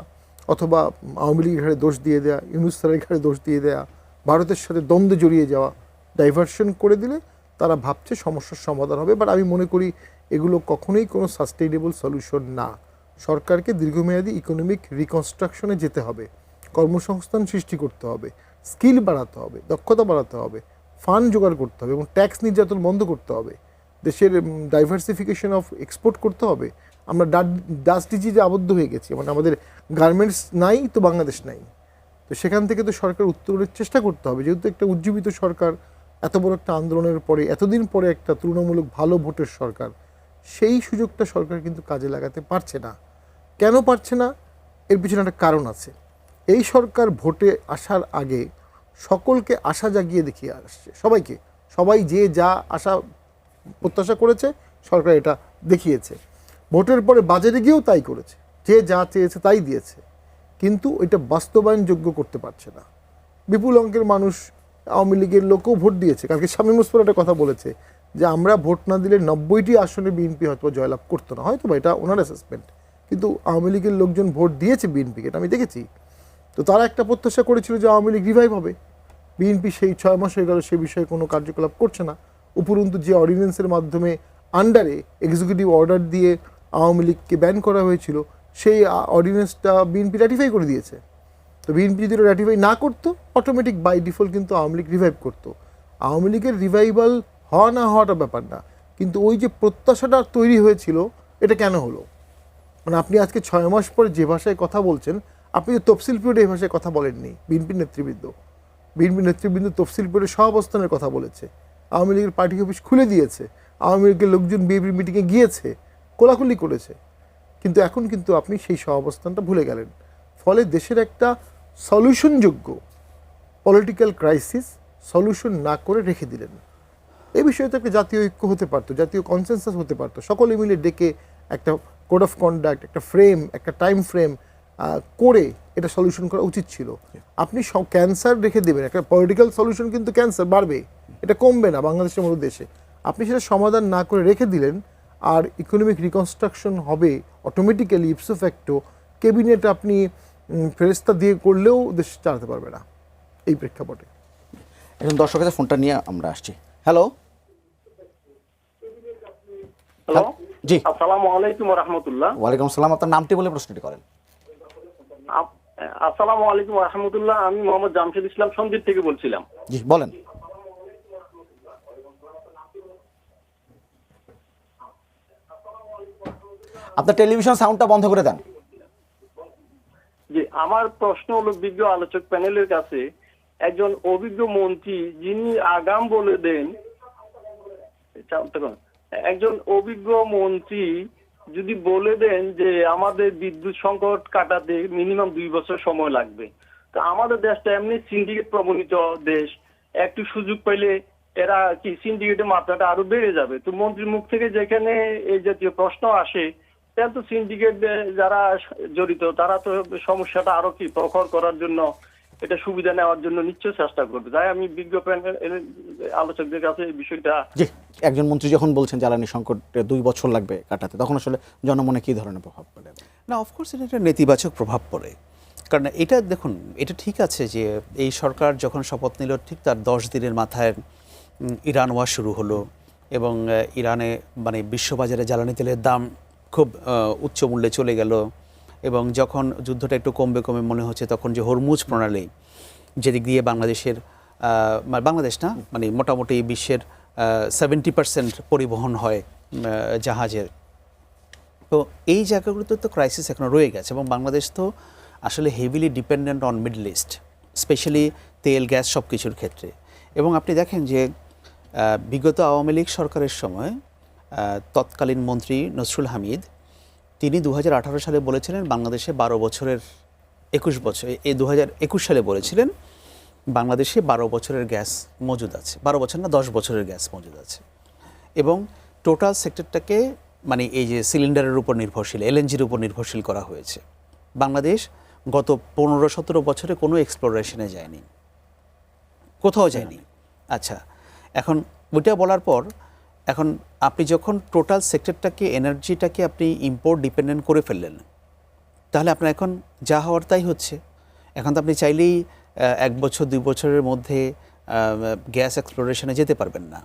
অথবা আওয়ামী লীগের ঘাড়ে দোষ দিয়ে দেওয়া, ইউনূস স্যারের ঘাড়ে দোষ দিয়ে দেওয়া, ভারতের সাথে দ্বন্দ্বে জড়িয়ে যাওয়া, ডাইভার্সন করে দিলে তারা ভাবছে সমস্যার সমাধান হবে। বাট আমি মনে করি এগুলো কখনোই কোনো সাস্টেইনেবল সলিউশন না। সরকারকে দীর্ঘমেয়াদী ইকোনমিক রিকনস্ট্রাকশনে যেতে হবে, কর্মসংস্থান সৃষ্টি করতে হবে, স্কিল বাড়াতে হবে, দক্ষতা বাড়াতে হবে, ফান্ড জোগাড় করতে হবে এবং ট্যাক্স নির্যাতন বন্ধ করতে হবে, দেশের ডাইভার্সিফিকেশন অফ এক্সপোর্ট করতে হবে। আমরা ডাস্ট ডিজিজে আবদ্ধ হয়ে গেছি, মানে আমাদের গার্মেন্টস নাই তো বাংলাদেশ নাই। তো সেখান থেকে তো সরকার উত্তরের চেষ্টা করতে হবে, যেহেতু একটা উজ্জীবিত সরকার, এত বড় একটা আন্দোলনের পরে, এতদিন পরে একটা তুলনামূলক ভালো ভোটের সরকার, সেই সুযোগটা সরকার কিন্তু কাজে লাগাতে পারছে না। কেন পারছে না? এর পিছনে একটা কারণ আছে। এই সরকার ভোটে আসার আগে সকলকে আশা জাগিয়ে দেখিয়ে আসছে, সবাই যে যা আশা প্রত্যাশা করেছে সরকার এটা দেখিয়েছে। ভোটের পরে বাজারে গিয়েও তাই করেছে, যে যা চেয়েছে তাই দিয়েছে, কিন্তু এটা বাস্তবায়নযোগ্য করতে পারছে না। বিপুল অঙ্কের মানুষ, আওয়ামী লীগের লোকও ভোট দিয়েছে। কালকে শামীম ওসমান একটা কথা বলেছে যে আমরা ভোট না দিলে 90টি আসনে বিএনপি হয়তো জয়লাভ করতো না, হয়তো বা এটা ওনার অ্যাসেসমেন্ট, কিন্তু আওয়ামী লীগের লোকজন ভোট দিয়েছে বিএনপিকে, এটা আমি দেখেছি। তো তারা একটা প্রত্যাশা করেছিল যে আওয়ামী লীগ রিভাইভ হবে। বিএনপি সেই 6 মাস হয়ে গেল সে বিষয়ে কোনো কার্যকলাপ করছে না। উপরন্তু যে অর্ডিন্যান্সের মাধ্যমে আন্ডারে এক্সিকিউটিভ অর্ডার দিয়ে আওয়ামী লীগকে ব্যান করা হয়েছিল, সেই অর্ডিন্যান্সটা বিএনপি র্যাটিফাই করে দিয়েছে। তো বিএনপি যদি র্যাটিফাই না করতো, অটোমেটিক বাই ডিফল্ট কিন্তু আওয়ামী লীগ রিভাইভ করতো। আওয়ামী লীগের রিভাইভাল হওয়া না হওয়াটা ব্যাপার না, কিন্তু ওই যে প্রত্যাশাটা তৈরি হয়েছিল এটা কেন হলো? মানে আপনি আজকে 6 মাস পরে যে ভাষায় কথা বলছেন, আপনি যে তফসিল পিরিয়ডে এই ভাষায় কথা বলেননি। বিএনপি নেতৃবৃন্দ তফসিল পিরিয়ডে সহাবস্থানের কথা বলেছে, আওয়ামী লীগের পার্টি অফিস খুলে দিয়েছে, আওয়ামী লীগের লোকজন বিএনপির মিটিংয়ে গিয়েছে, কোলাকুলি করেছে, কিন্তু এখন কিন্তু আপনি সেই সহাবস্থানটা ভুলে গেলেন। ফলে দেশের একটা সলিউশনযোগ্য পলিটিক্যাল ক্রাইসিস সলিউশন না করে রেখে দিলেন। এই বিষয়তে একটা জাতীয় ঐক্য হতে পারতো, জাতীয় কনসেনসাস হতে পারতো, সকলে মিলে ডেকে একটা কোড অফ কন্ডাক্ট, একটা ফ্রেম, একটা টাইম ফ্রেম করে এটা সলিউশন করা উচিত ছিল। আপনি ক্যান্সার রেখে দেবেন, একটা পলিটিক্যাল সলিউশন কিন্তু ক্যান্সার বাড়বে, এটা কমবে না বাংলাদেশের মতো দেশে। আপনি সেটা সমাধান না করে রেখে দিলেন, আর ইকোনমিক রিকনস্ট্রাকশন হবে অটোমেটিক্যালি ইপসো ফ্যাক্টো। ক্যাবিনেট আপনি ফেরেস্তা দিয়ে করলেও দেশ চালাতে পারবে না এই প্রেক্ষাপটে। এখন দর্শকের ফোনটা নিয়ে আমরা আসছি। হ্যালো হ্যালো, জি, আসসালামু আলাইকুম ওয়া রাহমাতুল্লাহ। ওয়ালাইকুম আসসালাম। আপনার নামটি বলে প্রশ্নটি করেন। আসসালামু আলাইকুম ওয়া রাহমাতুল্লাহ। আমি মোহাম্মদ জামশেদ ইসলাম সন্দ্বীপ থেকে বলছিলাম। জি বলেন। আপনার টেলিভিশন সাউন্ডটা বন্ধ করে দেন। যে আমার প্রশ্ন হলো বিজ্ঞ আলোচক প্যানেলের কাছে, একজন অভিজ্ঞ মন্ত্রী যিনি আগাম বলে দেন, একজন অভিজ্ঞ মন্ত্রী যদি বলে দেন যে আমাদের বিদ্যুৎ সংকট কাটাতে মিনিমাম 2 বছর সময় লাগবে, তো আমাদের দেশটা এমনি সিন্ডিকেট প্রবণিত দেশ, একটু সুযোগ পাইলে এরা কি সিন্ডিকেটের মাত্রাটা আরো বেড়ে যাবে। তো মন্ত্রীর মুখ থেকে যেখানে এই জাতীয় প্রশ্ন আসে, তাহলে তো সিন্ডিকেট যারা জড়িত তারা তো সমস্যাটা আরো কি প্রখর করার জন্য, এটা সুবিধা নেওয়ার জন্য নিশ্চয় চেষ্টা করবে। তাই আমি বিজ্ঞ প্যানেল আলোচকদের কাছে এই বিষয়টা। জি, একজন মন্ত্রী যখন বলছেন জ্বালানি সংকটে 2 বছর লাগবে কাটাতে, তখন আসলে জনমনে কী ধরনের প্রভাব পড়ে? না, অফকোর্স এটা একটা নেতিবাচক প্রভাব পড়ে। কারণ এটা দেখুন, এটা ঠিক আছে যে এই সরকার যখন শপথ নিল ঠিক তার 10 দিনের মাথায় ইরান ওয়ার শুরু হলো, এবং ইরানে মানে বিশ্ববাজারে জ্বালানি তেলের দাম খুব উচ্চ মূল্যে চলে গেল, এবং যখন যুদ্ধটা একটু কমবে মনে হচ্ছে, তখন যে হরমুজ প্রণালী যেদিক দিয়ে বাংলাদেশের বাংলাদেশ না মানে মোটামুটি বিশ্বের 70% পরিবহন হয় জাহাজের, তো এই জায়গাগুলোতে তো ক্রাইসিস এখনো রয়ে গেছে। এবং বাংলাদেশ তো আসলে heavily dependent on middle east, specially তেল গ্যাস সব কিছুর ক্ষেত্রে। এবং আপনি দেখেন যে বিগত আওয়ামী লীগ সরকারের সময় তৎকালীন মন্ত্রী নসরুল হামিদ, তিনি 2018 সালে বলেছিলেন বাংলাদেশে 12 বছরের 21 বছর, এই 2021 সালে বলেছিলেন বাংলাদেশে 12 বছরের গ্যাস মজুদ আছে, 12 বছর না 10 বছরের গ্যাস মজুদ আছে। এবং টোটাল সেক্টরটাকে মানে এই যে সিলিন্ডারের উপর নির্ভরশীল, এলএনজির উপর নির্ভরশীল করা হয়েছে। বাংলাদেশ গত 15-17 বছরে কোনো এক্সপ্লোরেশনে যায়নি, কোথাও যায়নি। আচ্ছা, এখন ওইটা বলার পর এখন আপনি যখন টোটাল সেক্টরটাকে, এনার্জিটাকে আপনি ইম্পোর্ট ডিপেন্ডেন্ট করে ফেললেন, তাহলে আপনার এখন যা হওয়ার তাই হচ্ছে। এখন তো আপনি চাইলেই 1 বছর 2 বছরের মধ্যে গ্যাস এক্সপ্লোরেশনে যেতে পারবেন না,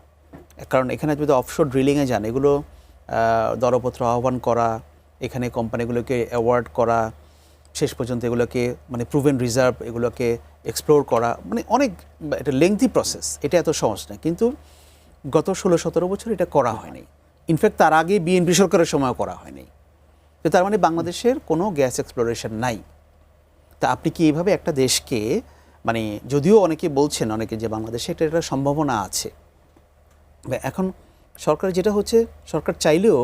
কারণ এখানে যদি অফশোর ড্রিলিংয়ে যান, এগুলো দরপত্র আহ্বান করা, এখানে কোম্পানিগুলোকে অ্যাওয়ার্ড করা, শেষ পর্যন্ত এগুলোকে মানে প্রুভেন রিজার্ভ এগুলোকে এক্সপ্লোর করা, মানে অনেক একটা লেংথি প্রসেস, এটা এত সহজ না। কিন্তু গত 16-17 বছর এটা করা হয়নি। ইনফ্যাক্ট তার আগে বিএনপি সরকারের সময়ও করা হয়নি। তো তার মানে বাংলাদেশের কোনো গ্যাস এক্সপ্লোরেশন নাই। তা আপনি কি এইভাবে একটা দেশকে, মানে যদিও অনেকে বলছেন, অনেকে যে বাংলাদেশে এটা সম্ভাবনা আছে, এখন সরকার যেটা হচ্ছে, সরকার চাইলেও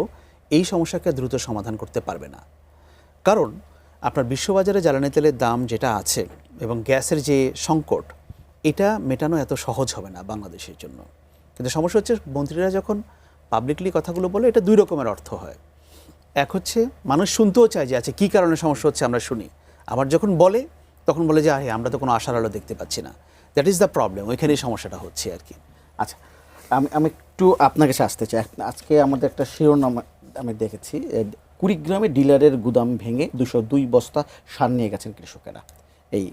এই সমস্যাকে দ্রুত সমাধান করতে পারবে না। কারণ আপনার বিশ্ববাজারে জ্বালানি তেলের দাম যেটা আছে এবং গ্যাসের যে সংকট, এটা মেটানো এত সহজ হবে না বাংলাদেশের জন্য। কিন্তু সমস্যা হচ্ছে, মন্ত্রীরা যখন পাবলিকলি কথাগুলো বলে, এটা 2 রকমের অর্থ হয়। এক হচ্ছে মানুষ শুনতেও চায় যে আচ্ছা কী কারণে সমস্যা হচ্ছে আমরা শুনি, আবার যখন বলে তখন বলে যে আমরা তো কোনো আশার আলো দেখতে পাচ্ছি না। দ্যাট ইজ দ্য প্রবলেম, ওইখানেই সমস্যাটা হচ্ছে আর কি। আচ্ছা, আমি একটু আপনার কাছে আসতে চাই। আজকে আমাদের একটা শিরোনাম আমি দেখেছি, কুড়িগ্রামে ডিলারের গুদাম ভেঙে 202 বস্তা সার নিয়ে গেছেন কৃষকেরা। এই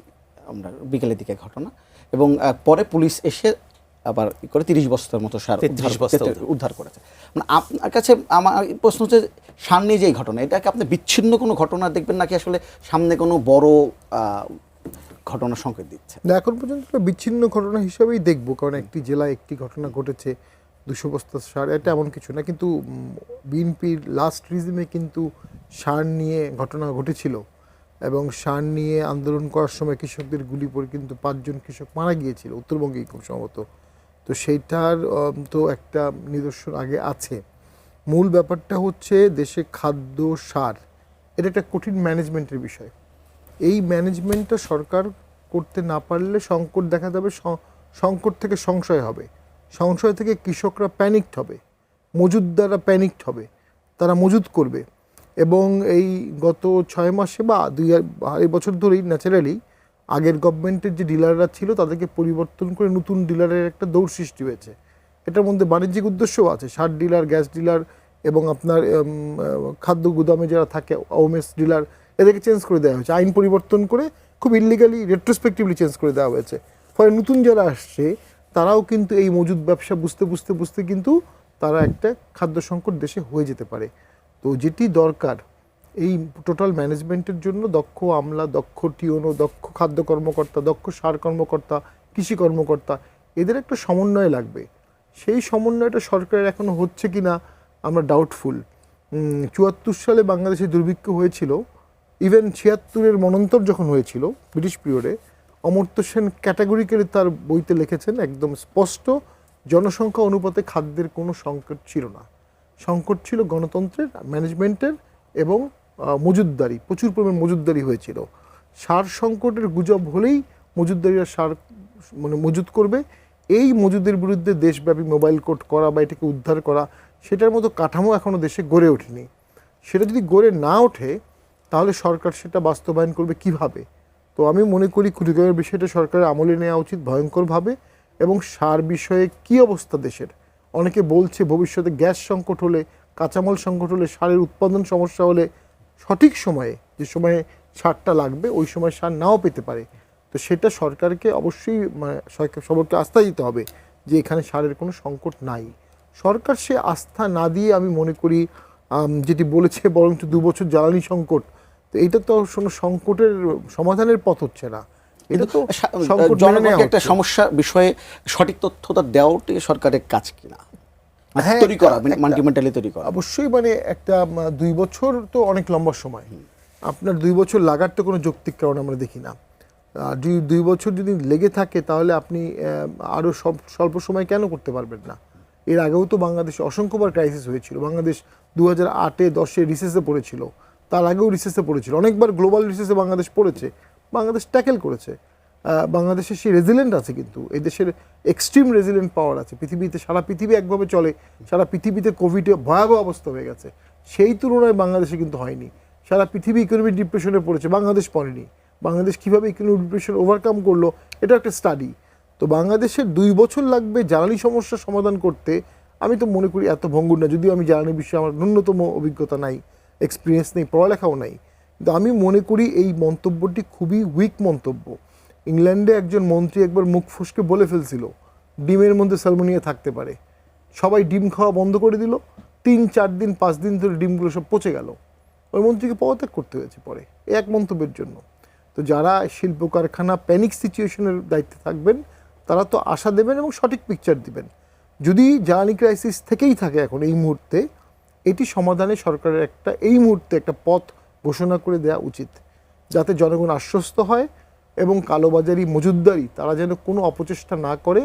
আমরা বিকেলের দিকে ঘটনা, এবং পরে পুলিশ এসে আবার করে 30 বস্তার মতো সার 33 বস্তা উদ্ধার করেছে। মানে আপনার কাছে আমার প্রশ্ন হচ্ছে, সামনে যে ঘটনা, এটাকে আপনি বিচ্ছিন্ন কোনো ঘটনা দেখবেন নাকি আসলে সামনে কোনো বড় ঘটনার সংকেত দিচ্ছে? না, এখন পর্যন্ত বিচ্ছিন্ন ঘটনা হিসেবেই দেখবো, কারণ একটি জেলায় একটি ঘটনা ঘটেছে, 200 বস্তা সার, এটা এমন কিছু না। কিন্তু বিএনপির লাস্ট রিজিমে কিন্তু সার নিয়ে ঘটনা ঘটেছিল, এবং সার নিয়ে আন্দোলন করার সময় কৃষকদের গুলি পড়ে কিন্তু 5 জন কৃষক মারা গিয়েছিল, উত্তরবঙ্গেই খুব সম্ভবত। তো সেইটার তো একটা নিদর্শন আগে আছে। মূল ব্যাপারটা হচ্ছে দেশে খাদ্য সার, এটা একটা কঠিন ম্যানেজমেন্টের বিষয়। এই ম্যানেজমেন্টটা সরকার করতে না পারলে সংকট দেখা যাবে, সংকট থেকে সংশয় হবে, সংশয় থেকে কৃষকরা প্যানিকড হবে, মজুতদাররা প্যানিকড হবে, তারা মজুত করবে। এবং এই গত 6 মাসে বা 2 বছর ধরেই ন্যাচারালি আগের গভর্নমেন্টের যে ডিলাররা ছিল তাদেরকে পরিবর্তন করে নতুন ডিলারের একটা দৌড় সৃষ্টি হয়েছে। এটার মধ্যে বাণিজ্যিক উদ্দেশ্যও আছে, সার ডিলার, গ্যাস ডিলার এবং আপনার খাদ্য গুদামে যারা থাকে ওএমএস ডিলার, এদেরকে চেঞ্জ করে দেওয়া হয়েছে, আইন পরিবর্তন করে খুব ইলিগালি রেট্রোস্পেক্টিভলি চেঞ্জ করে দেওয়া হয়েছে। ফলে নতুন যারা আসছে তারাও কিন্তু এই মজুদ ব্যবসা বুঝতে বুঝতে বুঝতে কিন্তু তারা একটা খাদ্য সংকট দেশে হয়ে যেতে পারে। তো যেটি দরকার এই টোটাল ম্যানেজমেন্টের জন্য দক্ষ আমলা, দক্ষ টিওনো, দক্ষ খাদ্য কর্মকর্তা, দক্ষ সার কর্মকর্তা, কৃষি কর্মকর্তা, এদের একটা সমন্বয় লাগবে। সেই সমন্বয়টা সরকারের এখনও হচ্ছে কি না আমরা ডাউটফুল। 74 সালে বাংলাদেশে দুর্ভিক্ষ হয়েছিল, ইভেন 76-এর মনন্তর যখন হয়েছিল ব্রিটিশ পিরিয়ডে, অমর্ত্য সেন ক্যাটাগরিক্যালি তার বইতে লিখেছেন একদম স্পষ্ট, জনসংখ্যা অনুপাতে খাদ্যের কোনো সংকট ছিল না, সংকট ছিল গণতন্ত্রের, ম্যানেজমেন্টের এবং মজুতদারি, প্রচুর পরিমাণ মজুতদারি হয়েছিল। সার সংকটের গুজব হলেই মজুতদারিরা সার মানে মজুত করবে, এই মজুদের বিরুদ্ধে দেশব্যাপী মোবাইল কোর্ট করা বা এটাকে উদ্ধার করা, সেটার মতো কাঠামো এখনও দেশে গড়ে ওঠেনি। সেটা যদি গড়ে না ওঠে তাহলে সরকার সেটা বাস্তবায়ন করবে কিভাবে? তো আমি মনে করি কুড়িগ্রামের বিষয়টা সরকারের আমলে নেওয়া উচিত ভয়ঙ্করভাবে। এবং সার বিষয়ে কি অবস্থা দেশের, অনেকে বলছে ভবিষ্যতে গ্যাস সংকট হলে, কাঁচামাল সংকট হলে, সারের উৎপাদন সমস্যা হলে সঠিক সময়ে, যে সময়ে সারটা লাগবে ওই সময় সার নাও পেতে পারে। তো সেটা সরকারকে অবশ্যই সবাইকে আস্থা দিতে হবে যে এখানে সারের কোনো সংকট নাই। সরকার সে আস্থা না দিয়ে আমি মনে করি যেটি বলেছে বরং 2 বছর জ্বালানি সংকট, তো এটা তো কোনো সংকটের সমাধানের পথ হচ্ছে না। এটা তো জনগণকে একটা সমস্যা বিষয়ে সঠিক তথ্যটা দেওয়াটাই সরকারের কাজ কিনা, তৈরি করা, মাল্টিমেন্টালি তৈরি করা। অবশ্যই মানে একটা 2 বছর তো অনেক লম্বা সময়, আপনার 2 বছর লাগার তো কোনো যৌক্তিক কারণ আমরা দেখি না। 2 বছর যদি লেগে থাকে তাহলে আপনি আরও স্বল্প সময় কেন করতে পারবেন না? এর আগেও তো বাংলাদেশে অসংখ্যবার ক্রাইসিস হয়েছিল। বাংলাদেশ 2008-10 রিসেসে পড়েছিল, তার আগেও রিসেসে পড়েছিল, অনেকবার গ্লোবাল রিসেসে বাংলাদেশ পড়েছে, বাংলাদেশ ট্যাকেল করেছে। বাংলাদেশে সেই রেজিলেন্ট আছে, কিন্তু এই দেশের এক্সট্রিম রেজিলেন্ট পাওয়ার আছে পৃথিবীতে। সারা পৃথিবী একভাবে চলে, সারা পৃথিবীতে কোভিডে ভয়াবহ অবস্থা হয়ে গেছে, সেই তুলনায় বাংলাদেশে কিন্তু হয়নি। সারা পৃথিবী ইকোনমিক ডিপ্রেশনে পড়েছে, বাংলাদেশ পড়েনি। বাংলাদেশ কীভাবে ইকোনমিক ডিপ্রেশন ওভারকাম করলো, এটা একটা স্টাডি। তো বাংলাদেশের 2 বছর লাগবে জ্বালানি সমস্যার সমাধান করতে, আমি তো মনে করি এত ভঙ্গুর না। যদিও আমি জ্বালানি বিষয়ে আমার ন্যূনতম অভিজ্ঞতা নাই, এক্সপিরিয়েন্স নেই, পড়ালেখাও নাই, কিন্তু আমি মনে করি এই মন্তব্যটি খুবই উইক মন্তব্য। ইংল্যান্ডে একজন মন্ত্রী একবার মুখ ফসকে বলে ফেলছিল ডিমের মধ্যে স্যালমোনিয়া থাকতে পারে, সবাই ডিম খাওয়া বন্ধ করে দিল, 3-4 দিন 5 দিন ধরে ডিমগুলো সব পচে গেল, ওই মন্ত্রীকে পদত্যাগ করতে হয়েছে পরে এই এক মন্তব্যের জন্য। তো যারা শিল্প কারখানা প্যানিক সিচুয়েশনের দায়িত্বে থাকবেন তারা তো আশা দেবেন এবং সঠিক পিকচার দিবেন। যদি জ্বালানি ক্রাইসিস থেকেই থাকে এখন এই মুহূর্তে, এটি সমাধানে সরকারের এই মুহূর্তে একটা পথ ঘোষণা করে দেওয়া উচিত, যাতে জনগণ আশ্বস্ত হয় এবং কালোবাজারি মজুতদারি তারা যেন কোনো অপচেষ্টা না করে।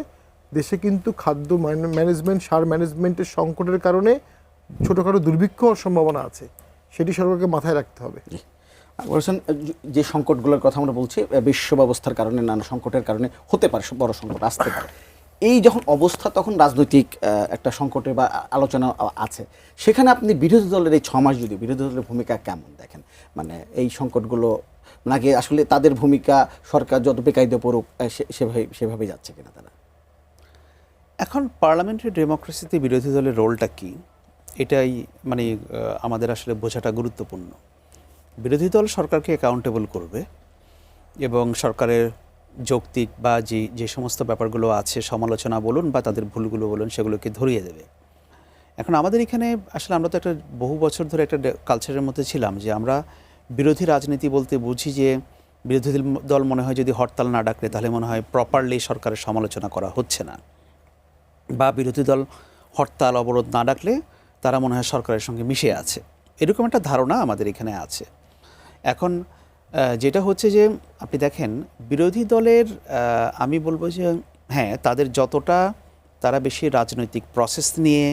দেশে কিন্তু খাদ্য ম্যানেজমেন্ট, সার ম্যানেজমেন্টের সংকটের কারণে ছোটোখাটো দুর্ভিক্ষ হওয়ার সম্ভাবনা আছে, সেটি সরকারকে মাথায় রাখতে হবে। বলছেন যে সংকটগুলোর কথা আমরা বলছি, বিশ্ব ব্যবস্থার কারণে, নানা সংকটের কারণে হতে পারে, বড় সংকট আসতে পারে। এই যখন অবস্থা তখন রাজনৈতিক একটা সংকটে বা আলোচনা আছে, সেখানে আপনি বিরোধী দলের এই 6 মাস যদি বিরোধী দলের ভূমিকা কেমন দেখেন? মানে এই সংকটগুলো নাকি আসলে তাদের ভূমিকা সরকার যত বেকায়দা পড়ুক সেভাবে যাচ্ছে কিনা তারা? এখন পার্লামেন্টারি ডেমোক্রেসিতে বিরোধী দলের রোলটা কি, এটাই মানে আমাদের আসলে বোঝাটা গুরুত্বপূর্ণ। বিরোধী দল সরকারকে অ্যাকাউন্টেবল করবে এবং সরকারের যৌক্তিক বা যে সমস্ত ব্যাপারগুলো আছে, সমালোচনা বলুন বা তাদের ভুলগুলো বলুন, সেগুলোকে ধরিয়ে দেবে। এখন আমাদের এখানে আসলে আমরা তো একটা বহু বছর ধরে একটা কালচারের মধ্যে ছিলাম যে আমরা বিরোধী রাজনীতি বলতে বুঝি যে বিরোধী দল মনে হয় যদি হরতাল না ডাকলে তাহলে মনে হয় প্রপারলি সরকারের সমালোচনা করা হচ্ছে না, বা বিরোধী দল হরতাল অবরোধ না ডাকলে তারা মনে হয় সরকারের সঙ্গে মিশে আছে, এরকম একটা ধারণা আমাদের এখানে আছে। এখন যেটা হচ্ছে যে আপনি দেখেন বিরোধী দলের আমি বলবো যে হ্যাঁ, তাদের যতটা তারা বেশি রাজনৈতিক প্রসেস নিয়ে,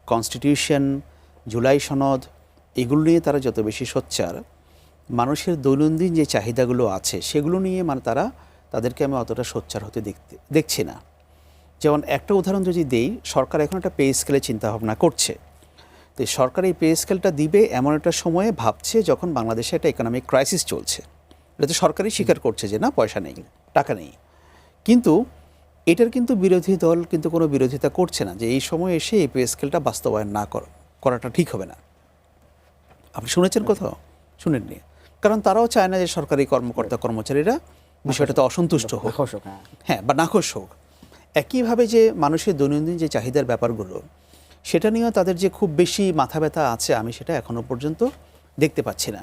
কনস্টিটিউশন, জুলাই সনদ, এগুলো নিয়ে তারা যত বেশি সোচ্চার, মানুষের দৈনন্দিন যে চাহিদাগুলো আছে সেগুলো নিয়ে মানে তাদেরকে আমি অতটা সোচ্চার হতে দেখছি না। যেমন একটা উদাহরণ যদি দেই, সরকার এখন একটা পে স্কেলে চিন্তাভাবনা করছে। তো সরকার এই পে স্কেলটা দিবে এমন একটা সময়ে ভাবছে যখন বাংলাদেশে একটা ইকোনমিক ক্রাইসিস চলছে। এটা তো সরকারই স্বীকার করছে যে না, পয়সা নেই, টাকা নেই, কিন্তু এটার কিন্তু বিরোধী দল কিন্তু কোনো বিরোধিতা করছে না যে এই সময় এসে এই পে স্কেলটা বাস্তবায়ন না করাটা ঠিক হবে না। আপনি শুনেছেন কোথাও? শুনেননি, কারণ তারাও চায় না যে সরকারি কর্মচারীরা বিষয়টাতে অসন্তুষ্ট হোক, হ্যাঁ, বা নাখোশ হোক। একইভাবে যে মানুষের দৈনন্দিন যে চাহিদার ব্যাপারগুলো, সেটা নিয়েও তাদের যে খুব বেশি মাথা ব্যথা আছে, আমি সেটা এখনও পর্যন্ত দেখতে পাচ্ছি না।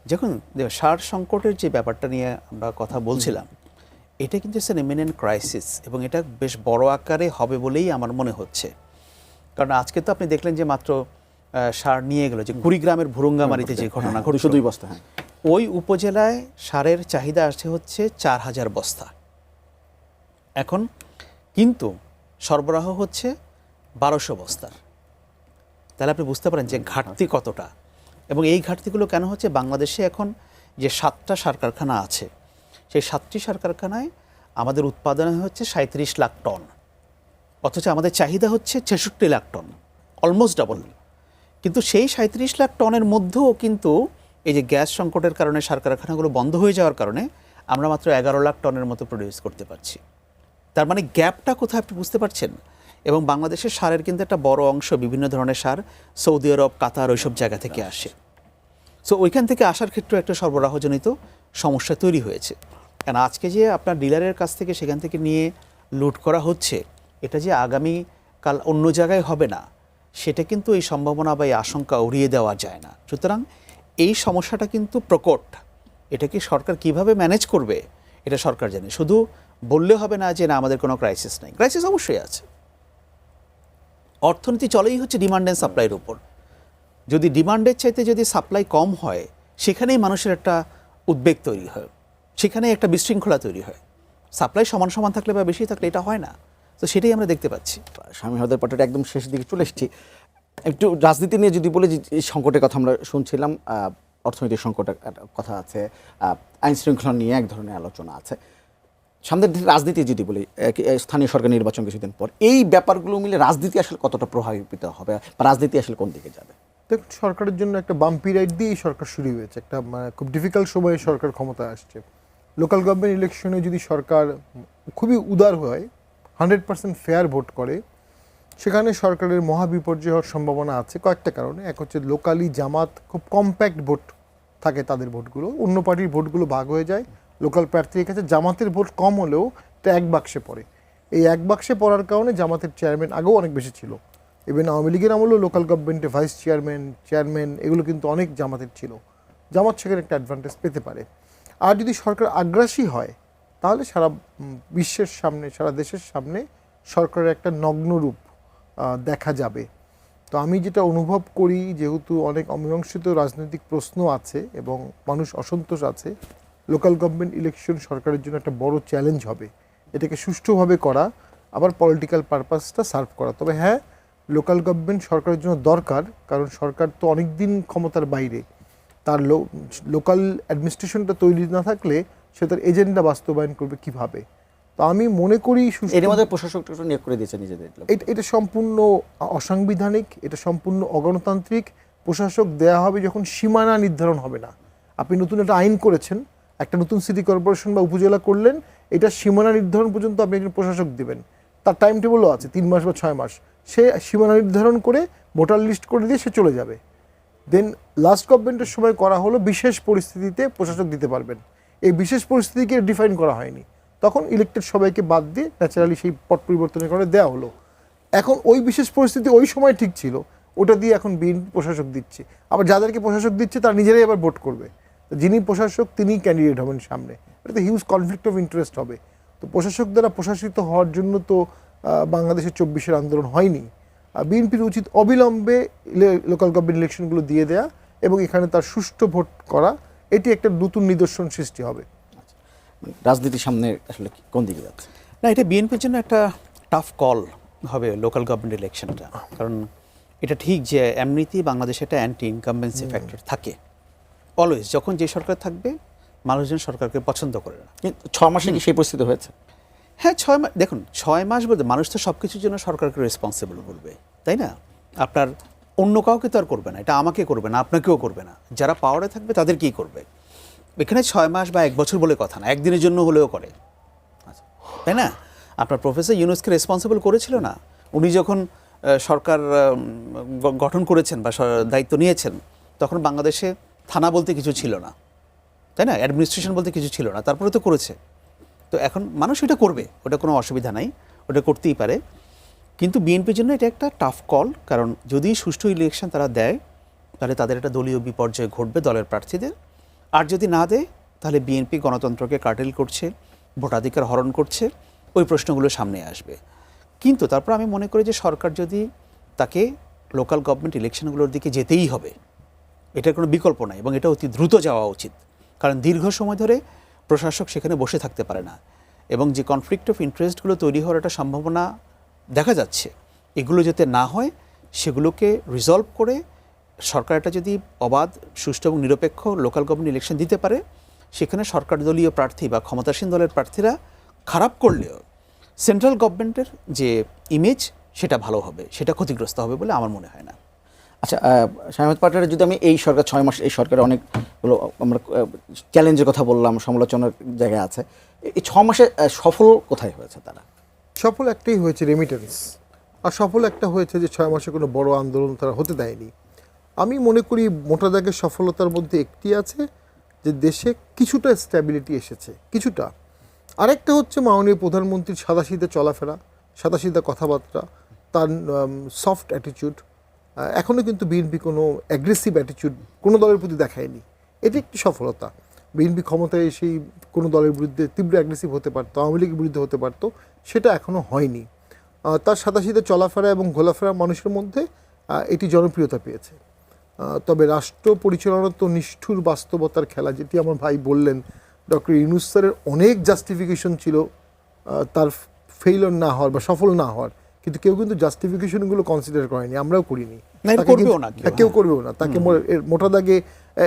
যখন সার সংকটের যে ব্যাপারটা নিয়ে আমরা কথা বলছিলাম, এটা কিন্তু একটা ইমিনেন্ট ক্রাইসিস এবং এটা বেশ বড় আকারে হবে বলেই আমার মনে হচ্ছে। কারণ আজকে তো আপনি দেখলেন যে মাত্র সার নিয়ে গেল যে কুড়িগ্রামের ভুরুঙ্গামারিতে যে ঘটনা ঘটল, 2 বস্তা, ওই উপজেলায় সারের চাহিদা আসছে হচ্ছে 4000 বস্তা, এখন কিন্তু সরবরাহ হচ্ছে 1200 বস্তার। তাহলে আপনি বুঝতে পারেন যে ঘাটতি কতটা। এবং এই ঘাটতিগুলো কেন হচ্ছে? বাংলাদেশে এখন যে 7টা সার কারখানা আছে, সেই 7টি সার কারখানায় আমাদের উৎপাদন হচ্ছে 37 লাখ টন, অথচ আমাদের চাহিদা হচ্ছে 66 লাখ টন, অলমোস্ট ডাবল। কিন্তু সেই 37 লাখ টনের মধ্যেও কিন্তু এই যে গ্যাস সংকটের কারণে সার কারখানাগুলো বন্ধ হয়ে যাওয়ার কারণে আমরা মাত্র 11 লাখ টনের মতো প্রডিউস করতে পারছি। তার মানে গ্যাপটা কোথায় আপনি বুঝতে পারছেন? এবং বাংলাদেশের সারের কিন্তু একটা বড় অংশ বিভিন্ন ধরনের সার সৌদি আরব, কাতার, ওইসব জায়গা থেকে আসে। সো ওইখান থেকে আসার ক্ষেত্রে একটা সরবরাহজনিত সমস্যা তৈরি হয়েছে। কারণ আজকে যে আপনার ডিলারের কাছ থেকে সেখান থেকে নিয়ে লুট করা হচ্ছে, এটা যে আগামীকাল অন্য জায়গায় হবে না, সেটা কিন্তু এই সম্ভাবনা বা এই আশঙ্কা উড়িয়ে দেওয়া যায় না। সুতরাং এই সমস্যাটা কিন্তু প্রকট। এটা কি সরকার কিভাবে ম্যানেজ করবে এটা সরকার জানে। শুধু বললে হবে না যে না আমাদের কোনো ক্রাইসিস নাই, ক্রাইসিস অবশ্যই আছে। অর্থনীতি চলেই হচ্ছে ডিমান্ড অ্যান্ড সাপ্লাইয়ের উপর। যদি ডিমান্ডের চাইতে যদি সাপ্লাই কম হয়, সেখানেই মানুষের একটা উদ্বেগ তৈরি হয়, সেখানেই একটা বিশৃঙ্খলা তৈরি হয়। সাপ্লাই সমান সমান থাকলে বা বেশি থাকলে এটা হয় না। তো সেটাই আমরা দেখতে পাচ্ছি। স্বামী হদের পাটের একদম শেষ দিকে চলে এসেছি। একটু রাজনীতি নিয়ে যদি বলি, যে সংকটের কথা আমরা শুনছিলাম, অর্থনৈতিক সংকটের কথা আছে, আইন শৃঙ্খলা নিয়ে এক ধরনের আলোচনা আছে। সামনের দিকে রাজনীতি যদি বলি, স্থানীয় সরকার নির্বাচন কিছুদিন পর, এই ব্যাপারগুলো মিলে রাজনীতি আসলে কতটা প্রভাবিত হবে বা রাজনীতি আসলে কোন দিকে যাবে? দেখুন, সরকারের জন্য একটা বাম্পি রাইড দিয়েই সরকার শুরু হয়েছে, একটা মানে খুব ডিফিকাল্ট সময়ে সরকার ক্ষমতায় আসছে। লোকাল গভর্নমেন্ট ইলেকশনে যদি সরকার খুবই উদার হয়, 100% ফেয়ার ভোট করে, সেখানে সরকারের মহাবিপর্যয় হওয়ার সম্ভাবনা আছে কয়েকটা কারণে। এক হচ্ছে লোকালি জামাত খুব কম্প্যাক্ট ভোট থাকে তাদের ভোটগুলো, অন্য পার্টির ভোটগুলো ভাগ হয়ে যায় লোকাল প্রার্থীর কাছে। জামাতের ভোট কম হলেও এটা এক বাক্সে পড়ে। এই এক বাক্সে পড়ার কারণে জামাতের চেয়ারম্যান আগেও অনেক বেশি ছিল। ইভেন আওয়ামী লীগের আমলেও লোকাল গভর্নমেন্টে ভাইস চেয়ারম্যান এগুলো কিন্তু অনেক জামাতের ছিল। জামাত সেখানে একটা অ্যাডভান্টেজ পেতে পারে। আর যদি সরকার আগ্রাসী হয় তাহলে সারা বিশ্বের সামনে, সারা দেশের সামনে সরকারের একটা নগ্ন রূপ দেখা যাবে। তো আমি যেটা অনুভব করি, যেহেতু অনেক অমীমাংসিত রাজনৈতিক প্রশ্ন আছে এবং মানুষ অসন্তোষ আছে, লোকাল গভর্নমেন্ট ইলেকশন সরকারের জন্য একটা বড় চ্যালেঞ্জ হবে। এটাকে সুষ্ঠুভাবে করা, আবার পলিটিক্যাল পারপাসটা সার্ভ করা। তবে হ্যাঁ, লোকাল গভর্নমেন্ট সরকারের জন্য দরকার, কারণ সরকার তো অনেক দিন ক্ষমতার বাইরে। তার লোকাল অ্যাডমিনিস্ট্রেশনটা তৈরি না থাকলে সে তার এজেন্ডা বাস্তবায়ন করবে কিভাবে। তো আমি মনে করি এর মধ্যে প্রশাসকটা একটু নিয়োগ করে দিয়েছে নিজেদের। এটা সম্পূর্ণ অসাংবিধানিক, এটা সম্পূর্ণ অগণতান্ত্রিক। প্রশাসক দেয়া হবে যখন সীমানা নির্ধারণ হবে না। আপনি নতুন একটা আইন করেছেন, একটা নতুন সিটি কর্পোরেশন বা উপজেলা করলেন, এটা সীমানা নির্ধারণ পর্যন্ত আপনি একজন প্রশাসক দেবেন। তার টাইম টেবলও আছে, 3 মাস বা 6 মাস। সে সীমানা নির্ধারণ করে ভোটার লিস্ট করে দিয়ে সে চলে যাবে। দেন লাস্ট গভর্নমেন্টের সময় করা হলো বিশেষ পরিস্থিতিতে প্রশাসক দিতে পারবেন। এই বিশেষ পরিস্থিতিকে ডিফাইন করা হয়নি, তখন ইলেক্টেড সবাইকে বাদ দিয়ে ন্যাচারালি সেই পট পরিবর্তনের কারণে দেওয়া হলো। এখন ওই বিশেষ পরিস্থিতি ওই সময় ঠিক ছিল, ওটা দিয়ে এখন বিএনপি প্রশাসক দিচ্ছে। আবার যাদেরকে প্রশাসক দিচ্ছে তারা নিজেরাই আবার ভোট করবে। তো যিনি প্রশাসক তিনিই ক্যান্ডিডেট হবেন সামনে। এটাতে হিউজ কনফ্লিক্ট অফ ইন্টারেস্ট হবে। তো প্রশাসক দ্বারা প্রশাসিত হওয়ার জন্য তো বাংলাদেশের 24-এর আন্দোলন হয়নি। বিএনপির উচিত অবিলম্বে লোকাল গভর্নমেন্ট ইলেকশনগুলো দিয়ে দেয়া এবং এখানে তার সুষ্ঠু ভোট করা। এটি একটা নতুন নিদর্শন সৃষ্টি হবে। রাজনীতির সামনে আসলে কোন দিকে যাচ্ছে? না, এটা বিএনপির জন্য একটা টাফ কল হবে লোকাল গভর্নমেন্ট ইলেকশনটা। কারণ এটা ঠিক যে এমনিতেই বাংলাদেশে একটা অ্যান্টি ইনকামবেন্সি ফ্যাক্টর থাকে অলওয়েজ। যখন যে সরকার থাকবে মানুষজন সরকারকে পছন্দ করে না। কিন্তু 6 মাসে কি সেই পরিস্থিতি হয়েছে? হ্যাঁ, 6 মাস। দেখুন, 6 মাস বলতে মানুষ তো সব কিছুর জন্য সরকারকে রেসপন্সিবল বলবে, তাই না? আপনার অন্য কাউকে তো আর করবে না, এটা আমাকে করবে না, আপনাকেও করবে না। যারা পাওয়ারে থাকবে তাদেরকেই করবে। এখানে 6 মাস বা 1 বছর বলে কথা না, একদিনের জন্য হলেও করে, তাই না? আপনার প্রফেসর ইউনূসকে রেসপন্সিবল করেছিল না? উনি যখন সরকার গঠন করেছেন বা দায়িত্ব নিয়েছেন, তখন বাংলাদেশে থানা বলতে কিছু ছিল না, তাই না? অ্যাডমিনিস্ট্রেশন বলতে কিছু ছিল না, তারপরে তো করেছে। তো এখন মানুষ এটা করবে, ওটা কোনো অসুবিধা নাই, ওটা করতেই পারে। কিন্তু বিএনপির জন্য এটা একটা টাফ কল, কারণ যদি সুষ্ঠু ইলেকশন তারা দেয় তাহলে তাদের একটা দলীয় বিপর্যয় ঘটবে দলের প্রার্থীদের। আর যদি না দেয় তাহলে বিএনপি গণতন্ত্রকে কার্টেল করছে, ভোটাধিকার হরণ করছে, ওই প্রশ্নগুলো সামনে আসবে। কিন্তু তারপর আমি মনে করি যে সরকার যদি তাকে লোকাল গভর্নমেন্ট ইলেকশনগুলোর দিকে যেতেই হবে, এটার কোনো বিকল্প নাই এবং এটা অতি দ্রুত যাওয়া উচিত। কারণ দীর্ঘ সময় ধরে প্রশাসক সেখানে বসে থাকতে পারে না এবং যে কনফ্লিক্ট অফ ইন্টারেস্টগুলো তৈরি হওয়ার একটা সম্ভাবনা দেখা যাচ্ছে, এগুলো যাতে না হয় সেগুলোকে রিজলভ করে সরকার একটা যদি অবাধ, সুষ্ঠু এবং নিরপেক্ষ লোকাল গভর্নমেন্ট ইলেকশন দিতে পারে, সেখানে সরকার দলীয় প্রার্থী বা ক্ষমতাসীন দলের প্রার্থীরা খারাপ করলেও সেন্ট্রাল গভর্নমেন্টের যে ইমেজ সেটা ভালো হবে, সেটা ক্ষতিগ্রস্ত হবে বলে আমার মনে হয় না। আচ্ছা, শামীম পাটোয়ারি, যদি আমি এই সরকার 6 মাস, এই সরকারের অনেকগুলো আমরা চ্যালেঞ্জের কথা বললাম, সমালোচনার জায়গায় আছে, এই 6 মাসে সফল কোথায় হয়েছে তারা? সফল একটাই হয়েছে, রেমিটেন্স। আর সফল একটা হয়েছে যে 6 মাসে কোনো বড় আন্দোলন তারা হতে দেয়নি। আমি মনে করি মোটা দাগের সফলতার মধ্যে একটি আছে যে দেশে কিছুটা স্ট্যাবিলিটি এসেছে, কিছুটা। আরেকটা হচ্ছে মাননীয় প্রধানমন্ত্রীর সাদাসিধে চলাফেরা, সাদাসিধে কথাবার্তা, তার সফট অ্যাটিটিউড। এখনও কিন্তু বিএনপি কোনো অ্যাগ্রেসিভ অ্যাটিটিউড কোনো দলের প্রতি দেখায়নি। এটি একটি সফলতা। বিএনপি ক্ষমতায় এসেই কোনো দলের বিরুদ্ধে তীব্র অ্যাগ্রেসিভ হতে পারতো, আওয়ামী লীগের বিরুদ্ধে হতে পারতো, সেটা এখনও হয়নি। তার সাদাসিধে চলাফেরা এবং ঘোলাফেরা মানুষের মধ্যে এটি জনপ্রিয়তা পেয়েছে। তবে রাষ্ট্র পরিচালনা তো নিষ্ঠুর বাস্তবতার খেলা, যেটি আমার ভাই বললেন। ডক্টর ইউনূস স্যারের অনেক জাস্টিফিকেশন ছিল তার ফেইলিওর না হওয়ার বা সফল না হওয়ার, কিন্তু কেউ কিন্তু জাস্টিফিকেশনগুলো কনসিডার করেনি, আমরাও করিনি, কেউ করবেও না। তাকে মোটা দাগে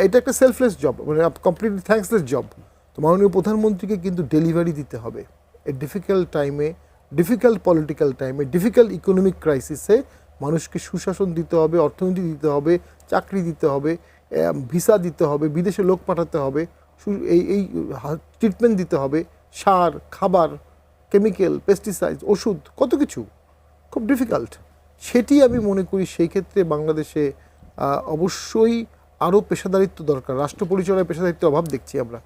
এটা একটা সেলফলেস জব, মানে কমপ্লিটলি থ্যাঙ্কসলেস জব। তো মাননীয় প্রধানমন্ত্রীকে কিন্তু ডেলিভারি দিতে হবে এই ডিফিকাল্ট টাইমে, ডিফিকাল্ট পলিটিক্যাল টাইমে, ডিফিকাল্ট ইকোনমিক ক্রাইসিসে মানুষকে সুশাসন দিতে হবে, অর্থনীতি দিতে হবে, চাকরি দিতে হবে, ভিসা দিতে হবে, বিদেশে লোক পাঠাতে হবে, এই ট্রিটমেন্ট দিতে হবে, সার, খাবার, কেমিক্যাল, পেস্টিসাইড, ওষুধ, কত কিছু, খুব ডিফিকাল্ট। সেটি আমি মনে করি সেই ক্ষেত্রে বাংলাদেশে অবশ্যই আরও পেশাদারিত্ব দরকার। রাষ্ট্র পরিচালনায় পেশাদারিত্বের অভাব দেখছি আমরা।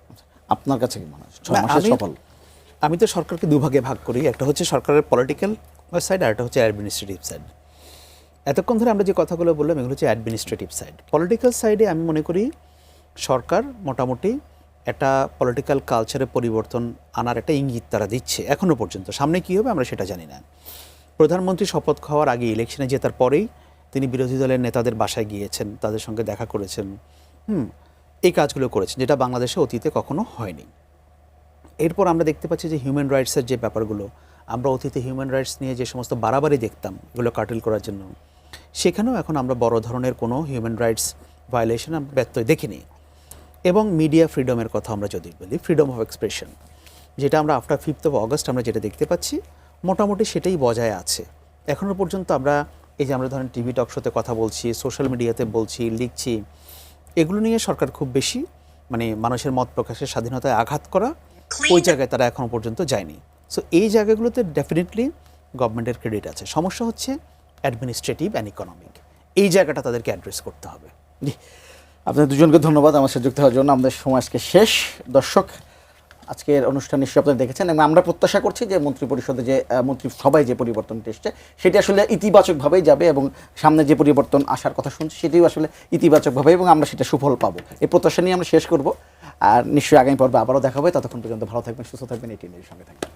আপনার কাছে কি মনে হয় 6 না, মাসের সফল? আমি তো সরকারকে দুভাগে ভাগ করি, একটা হচ্ছে সরকারের পলিটিক্যাল সাইড আর একটা হচ্ছে অ্যাডমিনিস্ট্রেটিভ সাইড। এতক্ষণ ধরে আমরা যে কথাগুলো বললাম এগুলো হচ্ছে অ্যাডমিনিস্ট্রেটিভ সাইড। পলিটিক্যাল সাইডে আমি মনে করি সরকার মোটামুটি একটা পলিটিক্যাল কালচারে পরিবর্তন আনার একটা ইঙ্গিত তারা দিচ্ছে এখনও পর্যন্ত। সামনে কী হবে আমরা সেটা জানি না। প্রধানমন্ত্রী শপথ খাওয়ার আগে, ইলেকশনে জেতার পরেই তিনি বিরোধী দলের নেতাদের বাসায় গিয়েছেন, তাদের সঙ্গে দেখা করেছেন, এই কাজগুলো করেছেন, যেটা বাংলাদেশে অতীতে কখনো হয়নি। এরপর আমরা দেখতে পাচ্ছি যে হিউম্যান রাইটসের যে ব্যাপারগুলো, আমরা অতীতে হিউম্যান রাইটস নিয়ে যে সমস্ত বাড়াবাড়ি দেখতাম এগুলো কাটিল করার জন্য, সেখানেও এখন আমরা বড় ধরনের কোনো হিউম্যান রাইটস ভায়োলেশন আমরা ব্যত্যয় দেখিনি। এবং মিডিয়া ফ্রিডমের কথা আমরা যদি বলি, ফ্রিডম অফ এক্সপ্রেশন, যেটা আমরা আফটার 5th of August আমরা যেটা দেখতে পাচ্ছি মোটামুটি সেটাই বজায় আছে এখনও পর্যন্ত। আমরা এই যে আমরা ধরেন টিভি টক শোতে কথা বলছি, সোশ্যাল মিডিয়াতে বলছি, লিখছি, এগুলো নিয়ে সরকার খুব বেশি মানে মানুষের মত প্রকাশের স্বাধীনতায় আঘাত করা ওই জায়গায় তারা এখনও পর্যন্ত যায়নি। সো এই জায়গাগুলোতে ডেফিনেটলি গভর্নমেন্টের ক্রেডিট আছে। সমস্যা হচ্ছে অ্যাডমিনিস্ট্রেটিভ অ্যান্ড ইকোনমিক, এই জায়গাটা তাদেরকে অ্যাড্রেস করতে হবে। জি, আপনাদের দুজনকে ধন্যবাদ আমার সাথে যুক্ত হওয়ার জন্য। আমাদের সময় আজকে শেষ। দর্শক, আজকের অনুষ্ঠান নিশ্চয়ই আপনারা দেখেছেন এবং আমরা প্রত্যাশা করছি যে মন্ত্রিপরিষদে যে মন্ত্রিসভায় যে পরিবর্তনটি এসছে সেটি আসলে ইতিবাচকভাবেই যাবে এবং সামনে যে পরিবর্তন আসার কথা শুনছি সেটিও আসলে ইতিবাচকভাবে এবং আমরা সেটা সুফল পাবো, এই প্রত্যাশা নিয়ে আমরা শেষ করব। আর নিশ্চয়ই আগামী পর্বে আবারও দেখা হবে। ততক্ষণ পর্যন্ত ভালো থাকবেন, সুস্থ থাকবেন, এই টিমের সঙ্গে থাকবেন।